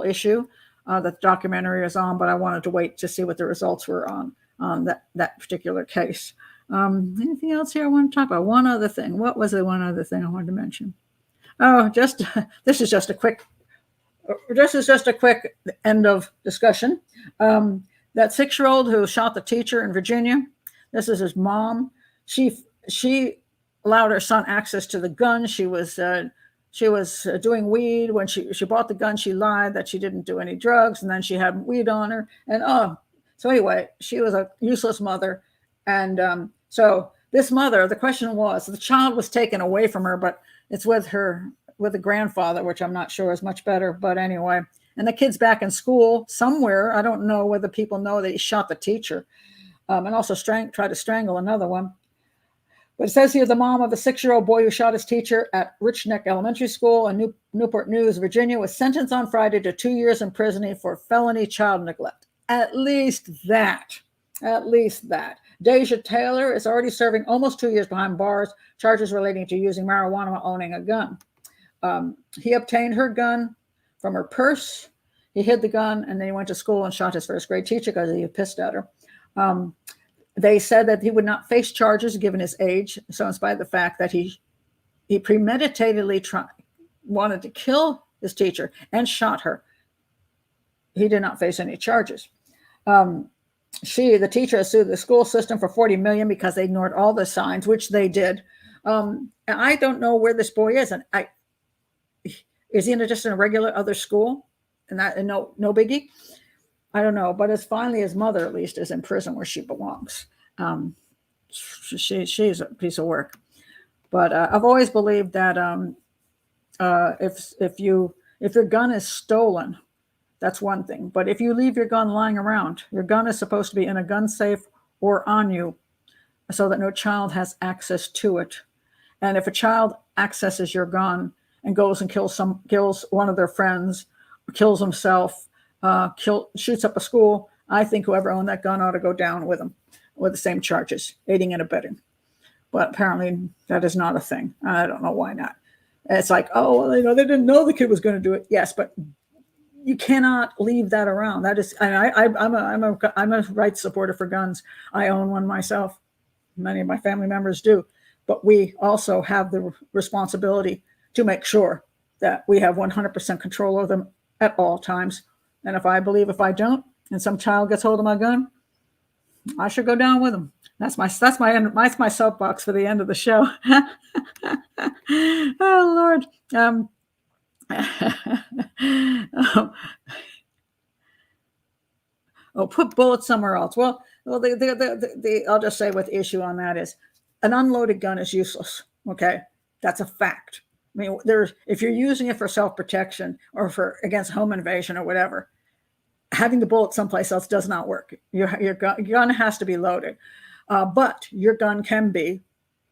issue that the documentary is on, but I wanted to wait to see what the results were on that particular case. Anything else here I want to talk about? One other thing. What was the one other thing I wanted to mention? Oh, this is just a quick end of discussion. That 6-year-old who shot the teacher in Virginia, this is his mom. She allowed her son access to the gun. She was doing weed. When she bought the gun, she lied that she didn't do any drugs, and then she had weed on her. And so anyway, she was a useless mother. And so this mother, the question was, the child was taken away from her, but it's with a grandfather, which I'm not sure is much better. But anyway, and the kid's back in school somewhere. I don't know whether people know that he shot the teacher, and also tried to strangle another one. But it says here, the mom of a 6-year-old boy who shot his teacher at Rich Neck Elementary School in Newport News, Virginia, was sentenced on Friday to 2 years in prison for felony child neglect. At least that. Deja Taylor is already serving almost 2 years behind bars, charges relating to using marijuana while owning a gun. He obtained her gun from her purse. He hid the gun, and then he went to school and shot his first grade teacher because he was pissed at her. They said that he would not face charges given his age. So in spite of the fact that he premeditatedly wanted to kill his teacher and shot her, he did not face any charges. The teacher has sued the school system for $40 million because they ignored all the signs, which they did. And I don't know where this boy is. And is he just in a regular other school? And no biggie. I don't know, but it's finally his mother, at least, is in prison where she belongs. She's a piece of work. But I've always believed that if you If your gun is stolen, that's one thing. But if you leave your gun lying around, your gun is supposed to be in a gun safe or on you so that no child has access to it. And if a child accesses your gun and goes and kills one of their friends, kills himself, shoots up a school, I think whoever owned that gun ought to go down with them with the same charges, aiding and abetting. But apparently that is not a thing. I don't know why not. It's like, oh, well, they didn't know the kid was going to do it. Yes, but you cannot leave that around. That is, and I'm a rights supporter for guns. I own one myself. Many of my family members do. But we also have the responsibility to make sure that we have 100% control over them at all times. And if I don't, and some child gets hold of my gun, I should go down with them. That's my soapbox for the end of the show. Oh Lord. Put bullets somewhere else. Well, I'll just say what the issue on that is. An unloaded gun is useless. Okay, that's a fact. I mean, if you're using it for self-protection or against home invasion or whatever, having the bullet someplace else does not work. Your gun has to be loaded. But your gun can be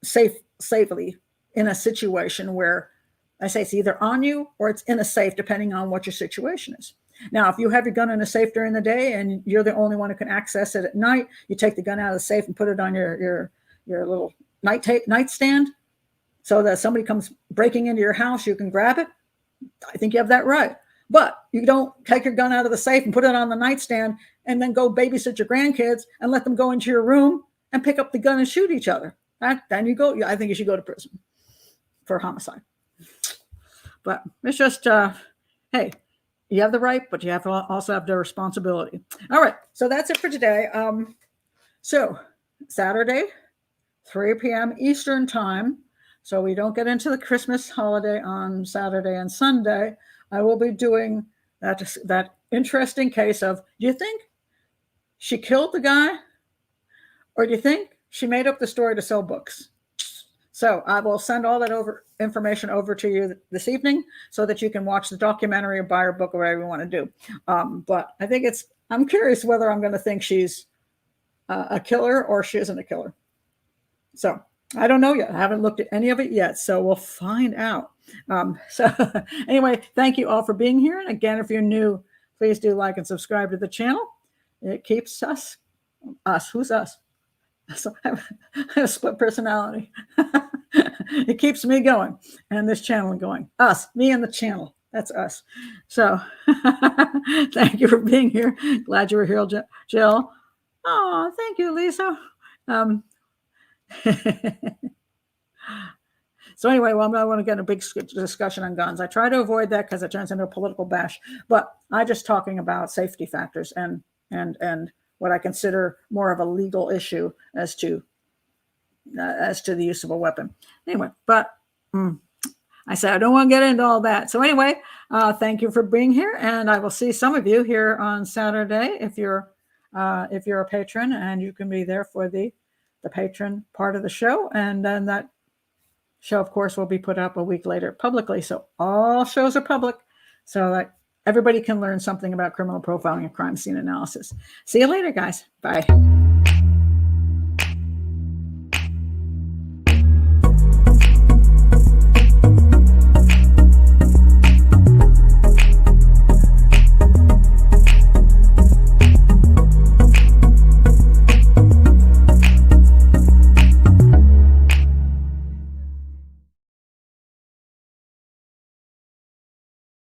safely in a situation where, I say, it's either on you or it's in a safe, depending on what your situation is. Now, if you have your gun in a safe during the day and you're the only one who can access it at night, you take the gun out of the safe and put it on your little nightstand so that somebody comes breaking into your house, you can grab it. I think you have that right. But you don't take your gun out of the safe and put it on the nightstand and then go babysit your grandkids and let them go into your room and pick up the gun and shoot each other. Then you go. I think you should go to prison for homicide. But it's just, hey, you have the right, but you also have the responsibility. All right. So that's it for today. So Saturday, 3 p.m. Eastern time. So we don't get into the Christmas holiday on Saturday and Sunday. I will be doing that interesting case of, do you think she killed the guy? Or do you think she made up the story to sell books? So I will send all that information over to you this evening so that you can watch the documentary or buy her book or whatever you want to do. But I think I'm curious whether I'm going to think she's a killer or she isn't a killer. So I don't know yet. I haven't looked at any of it yet. So we'll find out. So anyway, thank you all for being here. And again, if you're new, please do like and subscribe to the channel. It keeps us, who's us? So I have a split personality. It keeps me going and this channel going. Me and the channel. That's us. So thank you for being here. Glad you were here, Jill. Oh, thank you, Lisa. So anyway, I want to get a big discussion on guns. I try to avoid that because it turns into a political bash. But I'm just talking about safety factors and what I consider more of a legal issue as to the use of a weapon. Anyway, but I said I don't want to get into all that. So anyway, thank you for being here, and I will see some of you here on Saturday if you're a patron, and you can be there for the patron part of the show, and then that show, of course, will be put up a week later publicly. So all shows are public, so that everybody can learn something about criminal profiling and crime scene analysis. See you later, guys. Bye.